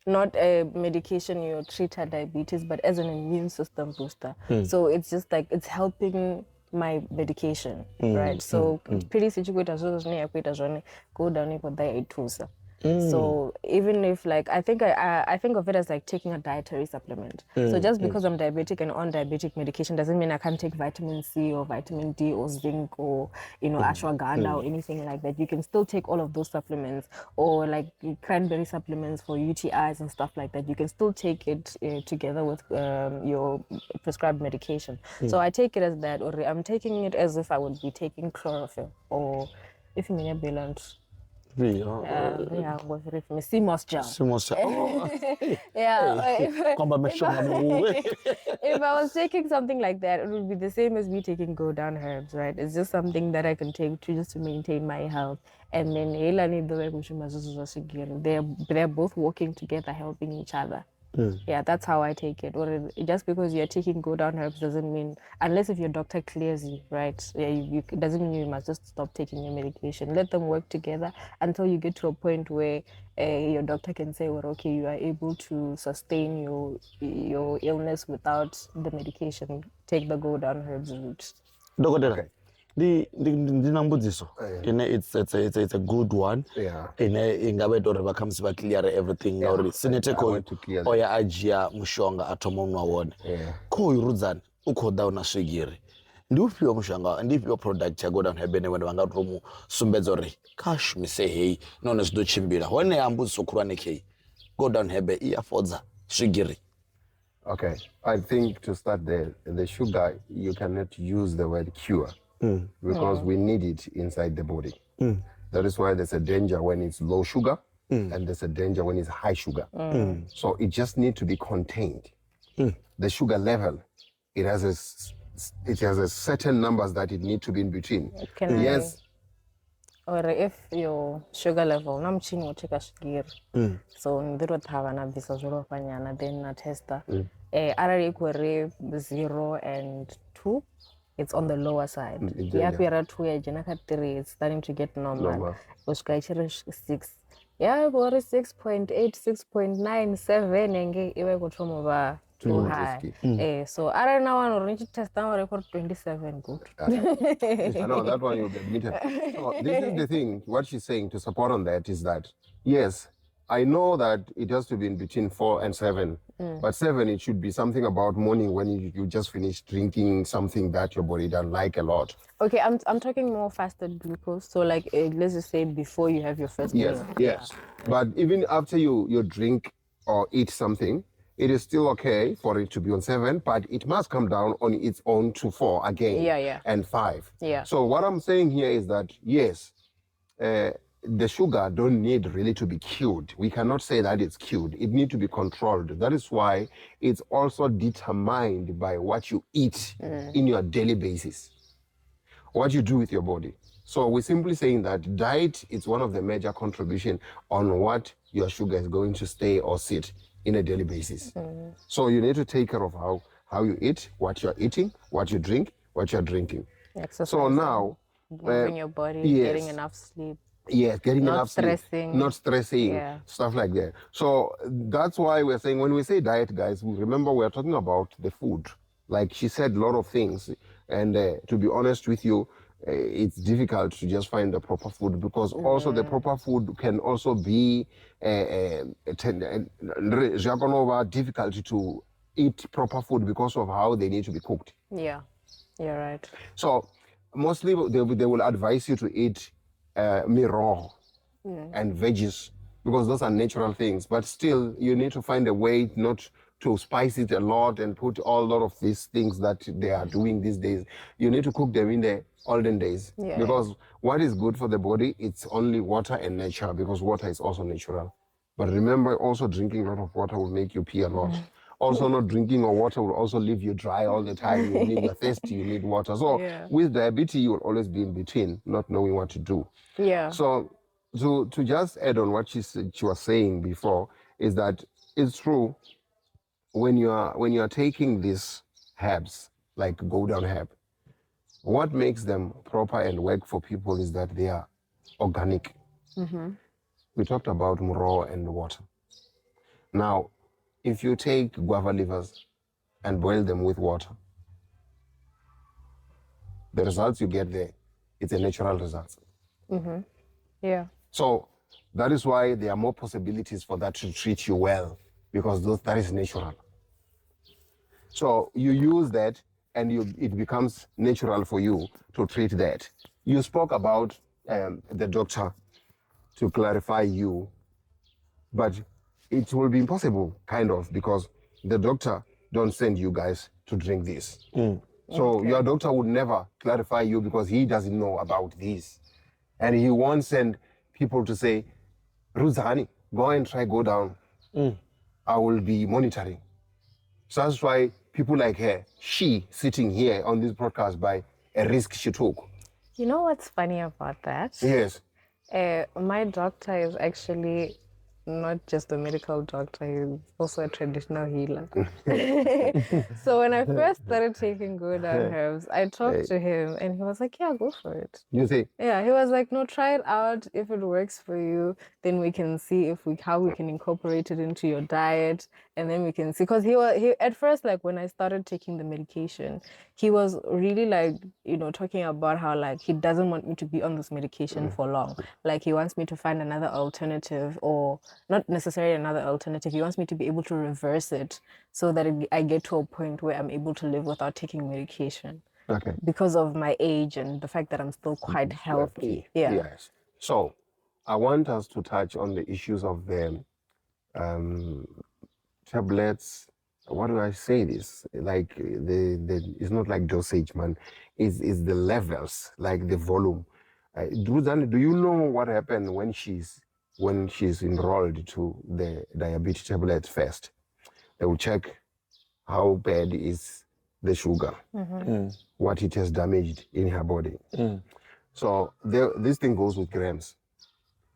not a medication you treat her diabetes, but as an immune system booster. So it's just like it's helping my medication, right? So pilisi chikuita zvozo yakuita zvone go down for diabetes. So even if like I think of it as like taking a dietary supplement. So just because I'm diabetic and on diabetic medication doesn't mean I can't take vitamin C or vitamin D or zinc or ashwagandha or anything like that. You can still take all of those supplements or like cranberry supplements for UTIs and stuff like that. You can still take it together with your prescribed medication. So I take it as that, or I'm taking it as if I would be taking chlorophyll or if you mean balance. Yeah, sea moss gel. Yeah. If I was taking something like that, it would be the same as me taking go down herbs, right? It's just something that I can take to maintain my health. And then they're both working together, helping each other. Yeah, that's how I take it. Or just because you're taking go down herbs doesn't mean, unless if your doctor clears you, right? Yeah, it doesn't mean you must just stop taking your medication. Let them work together until you get to a point where your doctor can say, well, okay, you are able to sustain your illness without the medication. Take the go down herbs route. Okay. Ndina mbudziso ine it's a good one ine ingabe tori comes back clear everything now sinete ko oya ajia mushonga athoma unwa wona ko irudzani ukho down na swigiri ndi ufhiwa mushonga ndi ufhiwa product ya go down hebene wena vanga to mu sumbedza uri cash me say hey none zwi do chimbila hone ya mbudziso khulwane khe go down hebe I affordza swigiri. Okay, I think to start the sugar you cannot use the word cure. Because we need it inside the body. That is why there's a danger when it's low sugar and there's a danger when it's high sugar. So it just needs to be contained. The sugar level, it has a certain numbers that it needs to be in between. Yes. Or if your sugar level, namchini ucheka shigiri. So ndiro thava na bisa zuro fanyana then na testa. Arari Kwere 0 and 2, it's on the lower side. Yeah, Pira 2, Janaka 3, it's starting to get normal. Ushkaichirish 6. Yeah, Bori 6.8, 6.9, 7, and even go to too high. So I don't know, I reach test down record 27. Good. I know that one you'll be admitted. So this is the thing. What she's saying to support on that is that yes, I know that it has to be in between 4 and 7, but 7 it should be something about morning when you just finish drinking something that your body doesn't like a lot. Okay, I'm talking more fasted glucose. So like let's just say before you have your first meal. Yes. But even after you drink or eat something, it is still okay for it to be on 7, but it must come down on its own to 4 again. And 5. So what I'm saying here is that yes, the sugar don't need really to be cured. We cannot say that it's cured. It needs to be controlled. That is why it's also determined by what you eat in your daily basis, what you do with your body. So we're simply saying that diet is one of the major contribution on what your sugar is going to stay or sit in a daily basis. So you need to take care of how you eat, what you're eating, what you drink, what you're drinking. Exercise. So now, moving your body, getting enough sleep. Yes, getting enough sleep. Not stressing, stuff like that. So that's why we're saying when we say diet, guys, we remember we're talking about the food. Like she said, a lot of things. And to be honest with you, it's difficult to just find the proper food because also the proper food can also be difficult to eat proper food because of how they need to be cooked. Yeah, you're right. So mostly they will advise you to eat raw and veggies because those are natural things. But still, you need to find a way not to spice it a lot and put a lot of these things that they are doing these days. You need to cook them in the olden days because what is good for the body, it's only water and nature because water is also natural. But remember, also drinking a lot of water will make you pee a lot. Also, not drinking or water will also leave you dry all the time. You need you're thirsty, you need water. So with diabetes, you will always be in between, not knowing what to do. So to just add on what she was saying before is that it's true when you are taking these herbs like go down herb, what makes them proper and work for people is that they are organic. We talked about raw and water. Now, if you take guava livers and boil them with water, the results you get there, it's a natural result. So that is why there are more possibilities for that to treat you well because that is natural. So you use that and it becomes natural for you to treat that. You spoke about the doctor to clarify you, but it will be impossible, kind of, because the doctor don't send you guys to drink this. So your doctor would never clarify you because he doesn't know about this. And he won't send people to say, Ruzani, go and try go down. I will be monitoring. So that's why people like her, she sitting here on this broadcast by a risk she took. You know what's funny about that? Yes. My doctor is actually not just a medical doctor, he's also a traditional healer. So when I first started taking go down herbs, I talked to him and he was like, yeah, go for it. You see? Yeah, he was like, no, try it out. If it works for you, then we can see how we can incorporate it into your diet. And then we can see, because he at first, like when I started taking the medication, he was really like, talking about how like he doesn't want me to be on this medication for long. Like he wants me to find another alternative, or not necessarily another alternative. He wants me to be able to reverse it so that I get to a point where I'm able to live without taking medication. Okay. Because of my age and the fact that I'm still quite healthy. Yeah. Yes. So I want us to touch on the issues of the tablets. What do I say this? Like it's not like dosage, man. It's the levels, like the volume. Do you know what happened when she's enrolled to the diabetes tablet first? They will check how bad is the sugar, what it has damaged in her body. So this thing goes with grams.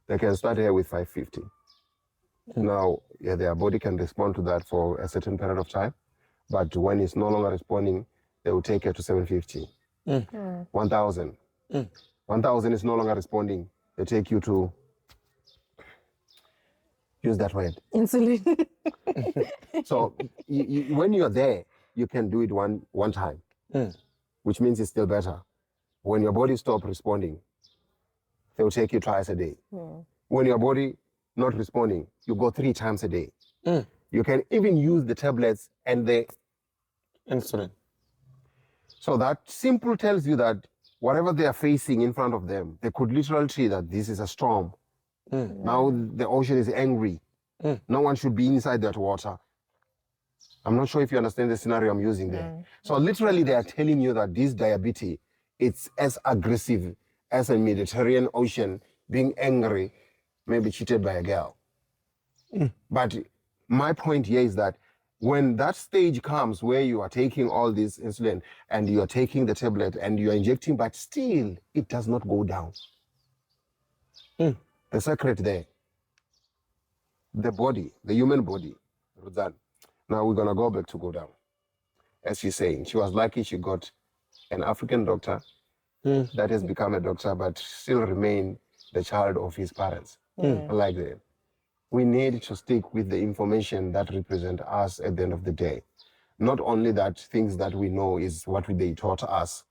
They can start here with 550. Now, their body can respond to that for a certain period of time. But when it's no longer responding, they will take it to 750. 1,000. 1,000 is no longer responding. They take you to, use that word. Insulin. So when you're there, you can do it one time, which means it's still better. When your body stops responding, they will take you twice a day. When your body not responding, you go 3 times a day. You can even use the tablets and the Insulin. So that simple tells you that whatever they are facing in front of them, they could literally see that this is a storm. Now the ocean is angry. No one should be inside that water. I'm not sure if you understand the scenario I'm using there. So literally they are telling you that this diabetes, it's as aggressive as a Mediterranean Ocean being angry, maybe cheated by a girl. But my point here is that when that stage comes where you are taking all this insulin and you are taking the tablet and you are injecting, but still it does not go down. The secret there, the body, the human body, Roseanne. Now we're going to go back to go down. As she's saying, she was lucky she got an African doctor that has become a doctor, but still remain the child of his parents. Like that. We need to stick with the information that represent us at the end of the day. Not only that things that we know is what they taught us,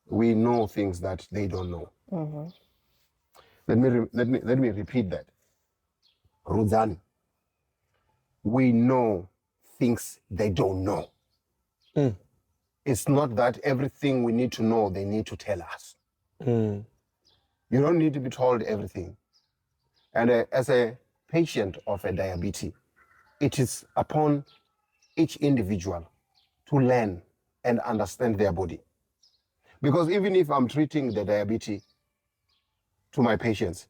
we know things that they don't know. Let me repeat that. Ruzani, we know things they don't know. It's not that everything we need to know, they need to tell us. You don't need to be told everything. And as a patient of a diabetes, it is upon each individual to learn and understand their body. Because even if I'm treating the diabetes to my patients,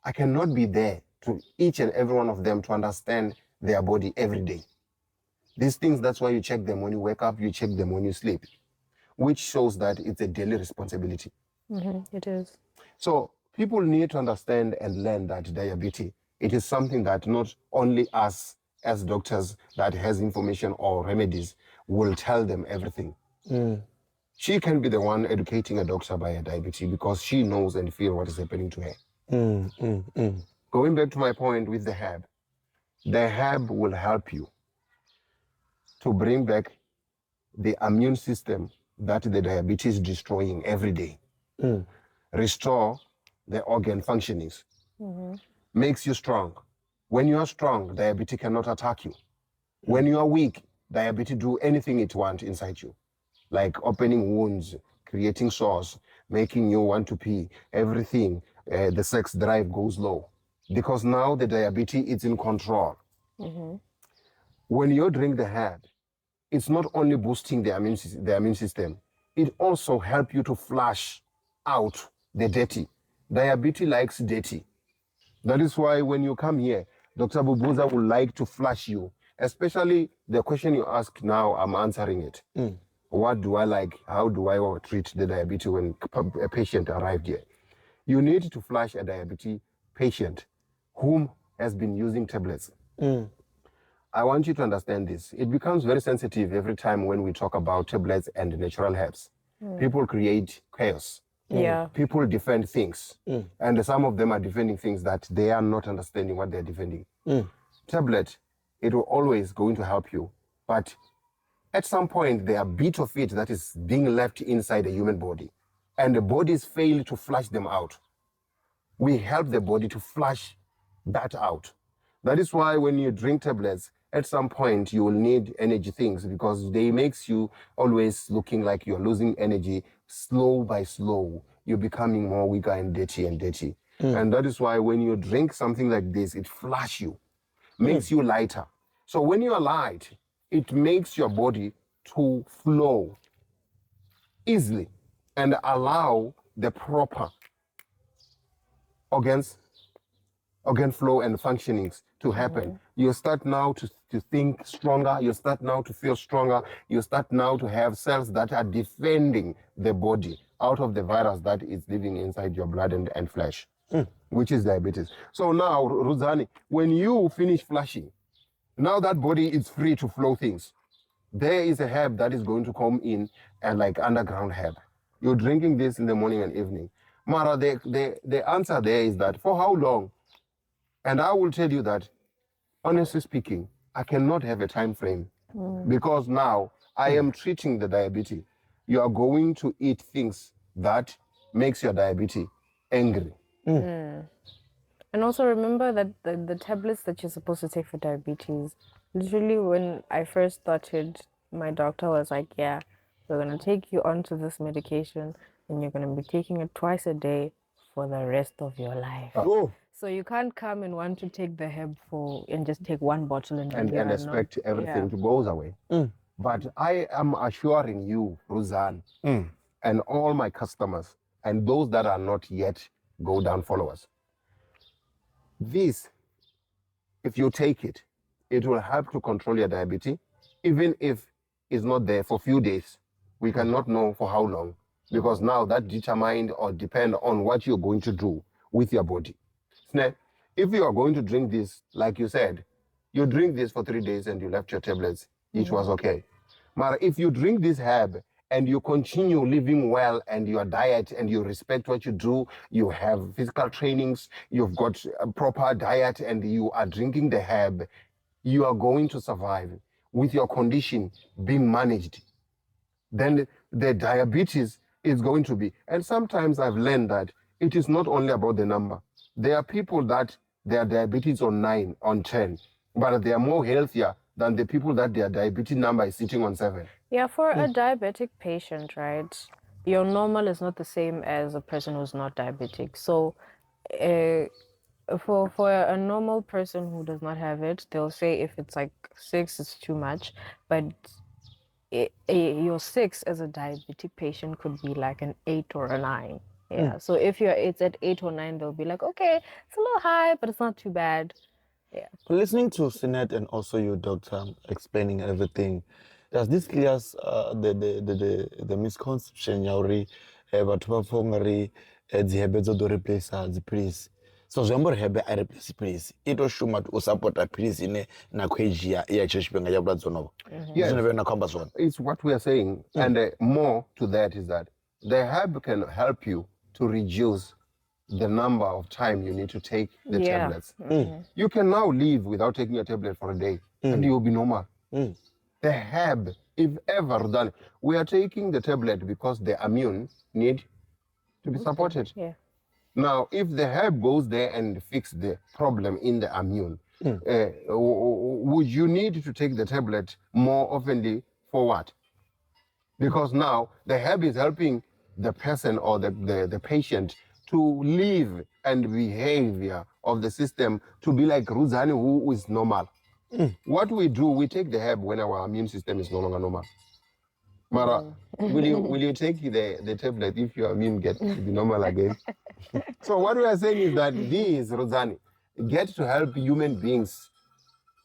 I cannot be there to each and every one of them to understand their body every day. These things, that's why you check them when you wake up, you check them when you sleep, which shows that it's a daily responsibility. It is. So people need to understand and learn that diabetes, it is something that not only us as doctors that has information or remedies will tell them everything. She can be the one educating a doctor by a diabetes because she knows and feels what is happening to her. Going back to my point with the herb will help you to bring back the immune system that the diabetes is destroying every day. Restore the organ functionings. Makes you strong. When you are strong, diabetes cannot attack you. When you are weak, diabetes do anything it wants inside you, like opening wounds, creating sores, making you want to pee, everything. The sex drive goes low because now the diabetes is in control. When you drink the herb, it's not only boosting the immune system, it also helps you to flush out the dirty. Diabetes likes dirty. That is why when you come here, Dr. Bubuza would like to flush you, especially the question you ask now, I'm answering it. What do I like? How do I treat the diabetes when a patient arrived here? You need to flush a diabetes patient whom has been using tablets. I want you to understand this. It becomes very sensitive every time when we talk about tablets and natural herbs. People create chaos. People defend things. And some of them are defending things that they are not understanding what they're defending. Tablet, it will always going to help you. But at some point, there are bits of it that is being left inside the human body. And the bodies fail to flush them out. We help the body to flush that out. That is why when you drink tablets, at some point you will need energy things because they makes you always looking like you're losing energy slow by slow. You're becoming more weaker and dirty and dirty. And that is why when you drink something like this, it flush you, makes you lighter. So when you are light, it makes your body to flow easily and allow the proper organ flow and functionings to happen. You start now to think stronger. You start now to feel stronger. You start now to have cells that are defending the body out of the virus that is living inside your blood and flesh, which is diabetes. So now, Ruzani, when you finish flushing, now that body is free to flow things. there is a herb that is going to come in and like underground herb. You're drinking this in the morning and evening. Mara, the answer there is that for how long? And I will tell you that, honestly speaking, I cannot have a time frame because now I am treating the diabetes. You are going to eat things that makes your diabetes angry. And also remember that the tablets that you're supposed to take for diabetes, literally when I first started, my doctor was like, yeah, we're going to take you onto this medication and you're going to be taking it twice a day for the rest of your life. Oh. So you can't come and want to take the herb and just take one bottle and And expect everything to go away. But I am assuring you, Roseanne, and all my customers, and those that are not yet go down followers, this, if you take it, it will help to control your diabetes, even if it's not there for a few days. We cannot know for how long, because now that determined or depend on what you're going to do with your body. Now, if you are going to drink this, like you said, you drink this for 3 days and you left your tablets, it was okay. But if you drink this herb and you continue living well and your diet and you respect what you do, you have physical trainings, you've got a proper diet and you are drinking the herb, you are going to survive with your condition being managed. Then the diabetes is going to be, and sometimes I've learned that it is not only about the number. There are people that their diabetes on 9, on 10, but they are more healthier than the people that their diabetes number is sitting on 7. Yeah, for a diabetic patient, right, your normal is not the same as a person who's not diabetic. So for a normal person who does not have it, they'll say if it's like 6, it's too much. But your 6 as a diabetic patient could be like an 8 or a 9. Yeah. So if it's at 8 or 9, they'll be like, okay, it's a little high, but it's not too bad. Yeah. Listening to Sinet and also you, doctor, explaining everything, does this clears the misconception yauri batho ba fongari dihebe dzo do replace dipilisi? So zwiamba uri hebe I replace pilisi ito shuma to support a pilisi ine na khwejia ya tshifhinga ya vhulwadze honovho. Yes. Zwine na khamba zwone. It's what we are saying. And more to that is that the herb can help you to reduce the number of time you need to take the tablets. You can now live without taking a tablet for a day and you'll be normal. The herb, if ever done, we are taking the tablet because the immune need to be supported. Yeah. Now, if the herb goes there and fix the problem in the immune, would you need to take the tablet more oftenly for what? Because now the herb is helping the person or the patient to live and behavior of the system to be like Ruzani, who is normal. What we do, we take the herb when our immune system is no longer normal. Mara, will you take the tablet if your immune gets to be normal again? So what we are saying is that these, Ruzani, get to help human beings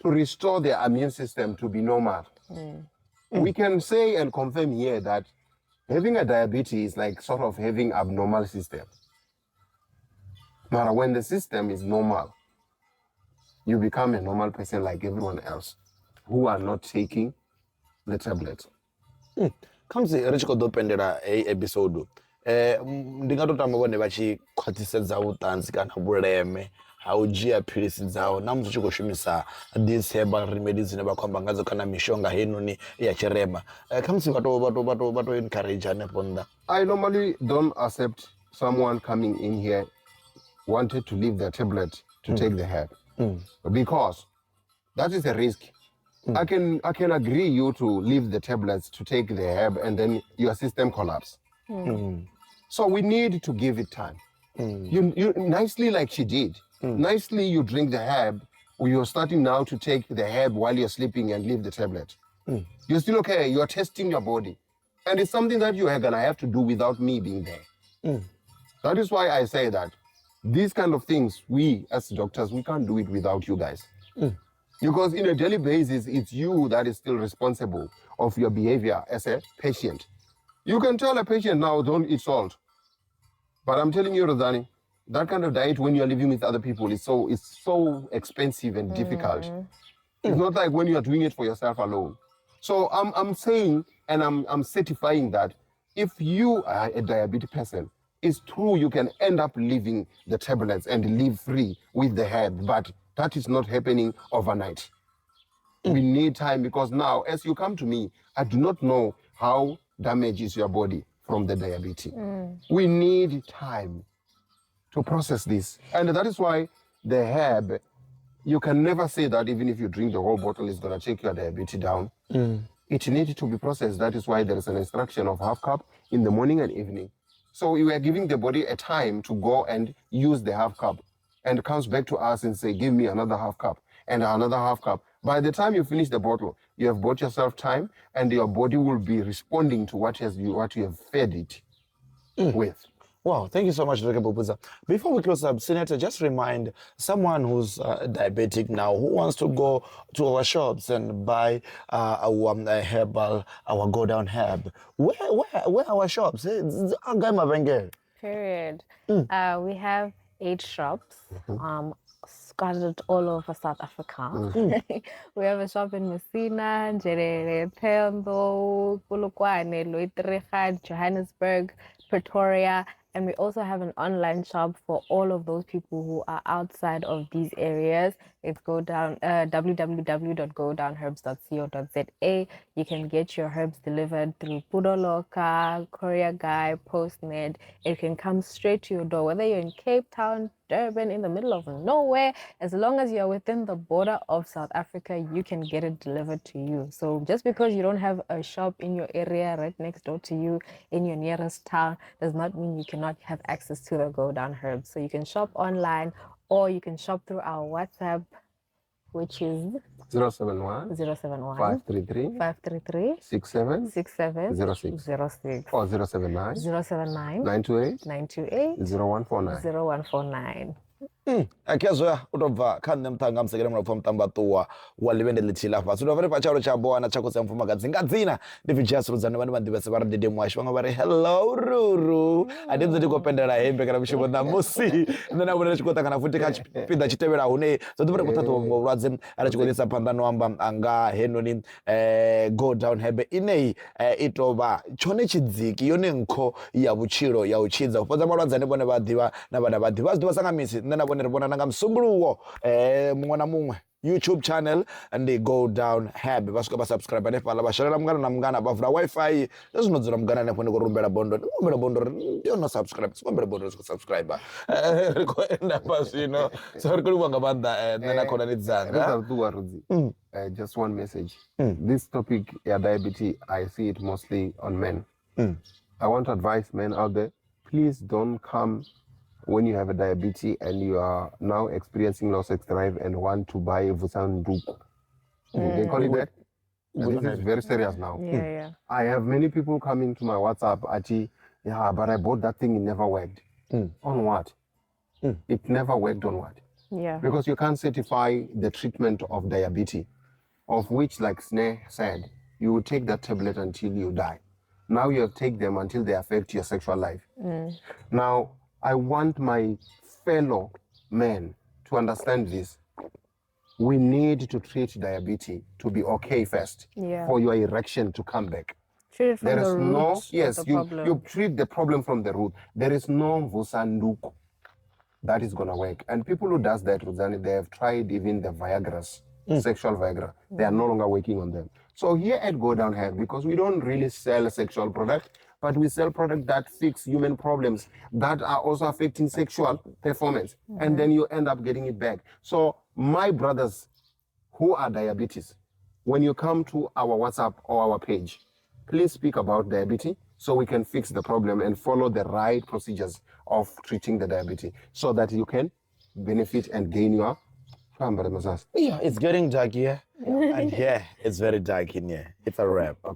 to restore their immune system to be normal. We can say and confirm here that having a diabetes is like sort of having abnormal system. But when the system is normal, you become a normal person like everyone else who are not taking the tablet. Khamsi ri tshi kho ḓo pendela episode ndi nga tou tama vhone vha tshi khwaṱhisedza vhuṱanzi kana vhuleme ha u dzhia philisi dzao na musi u tshi khou shumisa these herbal remedies dzine vha khou amba ngadzo kana mishonga heinoni ya tshirema. Khamusi vha tou encourage hanefho nnḓa. I normally don't accept someone coming in here wanted to leave their tablet to take the herb because that is a risk. I can agree you to leave the tablets to take the herb and then your system collapse. So we need to give it time. You nicely like she did. Nicely you drink the herb. You're starting now to take the herb while you're sleeping and leave the tablet. You're still okay. You're testing your body. And it's something that you are going to have to do without me being there. That is why I say that these kind of things, we as doctors, we can't do it without you guys. Because in a daily basis, it's you that is still responsible of your behavior as a patient. You can tell a patient now, don't eat salt. But I'm telling you, Rodani, that kind of diet when you're living with other people is so expensive and difficult. It's not like when you're doing it for yourself alone. So I'm saying, and I'm certifying that if you are a diabetic person, it's true you can end up leaving the tablets and live free with the herb, but that is not happening overnight. We need time, because now, as you come to me, I do not know how damages your body from the diabetes. We need time to process this. And that is why the herb, you can never say that even if you drink the whole bottle, it's going to take your diabetes down. It needs to be processed. That is why there is an instruction of half cup in the morning and evening. So we are giving the body a time to go and use the half cup, and comes back to us and say, give me another half cup and another half cup. By the time you finish the bottle, you have bought yourself time, and your body will be responding to what you have fed it with. Wow, thank you so much, Dr. Bubuza. Before we close up, Senator, just remind someone who's diabetic now, who wants to go to our shops and buy our herbal, our go down herb. Where our shops? Period. We have 8 shops scattered all over South Africa. We have a shop in Messina, Njerere, Thembo, Polokwane, Loitrega, Johannesburg, Pretoria, and we also have an online shop for all of those people who are outside of these areas. It's www.godownherbs.co.za. You can get your herbs delivered through Pudoloka, Courier Guy, Postmed. It can come straight to your door, whether you're in Cape Town, Durban, in the middle of nowhere. As long as you're within the border of South Africa, you can get it delivered to you. So just because you don't have a shop in your area right next door to you in your nearest town does not mean you cannot have access to the Go Down Herbs. So you can shop online, or you can shop through our WhatsApp, which is 071 071 533 533 67 67 06 06 or 079 079 928 928 0149. 0149. Akezoya utobva khane mthanga msekele mnapfa mtamba tuwa walivende litshila fasi utovere pachalo cha boana chako se mfumakadzi ngadzina ndivi just rudzana vana vandivese vari dede mwashi vanga vari hello ruru adinzi ndikopendera hembe kana mishimo namusi nena vona chikota kana futi kachipinda chitevera hune zotivere kutatu mulwadze ari chikodesa pandano amba anga henoni go down hebe inei itova chone chidziki yone nkho ya vuchiro ya uchidza kupadza malwadze ane vone vadhiva na vana vadhiva zidiva sangamisi nena vone ribona nanga msunguluwo mumwe na mumwe YouTube channel and they go down herb vasvika vasubscribe nepala vasharela mungana na mungana bavhura wifi zvezvinodzora mungana nepo ndikurumbera bondo ndiono subscribe sikombera bondo rikusubscribe rikoenda pazvino so rikuriwanga vanda nena kona nedzanga just one message. This topic, diabetes, I see it mostly on men. I want to advise men out there, please don't come when you have a diabetes and you are now experiencing low sex drive and want to buy Vusanduku. They call it that. And this is very serious now. Yeah. I have many people coming to my WhatsApp, Achi, yeah, but I bought that thing, it never worked. On what? It never worked on what? Yeah. Because you can't certify the treatment of diabetes, of which, like Sneh said, you will take that tablet until you die. Now you take them until they affect your sexual life. Now, I want my fellow men to understand this. We need to treat diabetes to be okay first, for your erection to come back. Treat it from There the is root no, of yes, the you problem. treat the problem from the root. There is no Vusanduku that is going to work. And people who does that, Ruzani, they have tried even the Viagra's, sexual Viagra. They are no longer working on them. So here at Go Down Herb, because we don't really sell a sexual product, but we sell products that fix human problems that are also affecting sexual performance. And then you end up getting it back. So my brothers who are diabetes, when you come to our WhatsApp or our page, please speak about diabetes so we can fix the problem and follow the right procedures of treating the diabetes so that you can benefit and gain your... Yeah, it's getting dark here. And here, it's very dark in here. It's a wrap. Okay.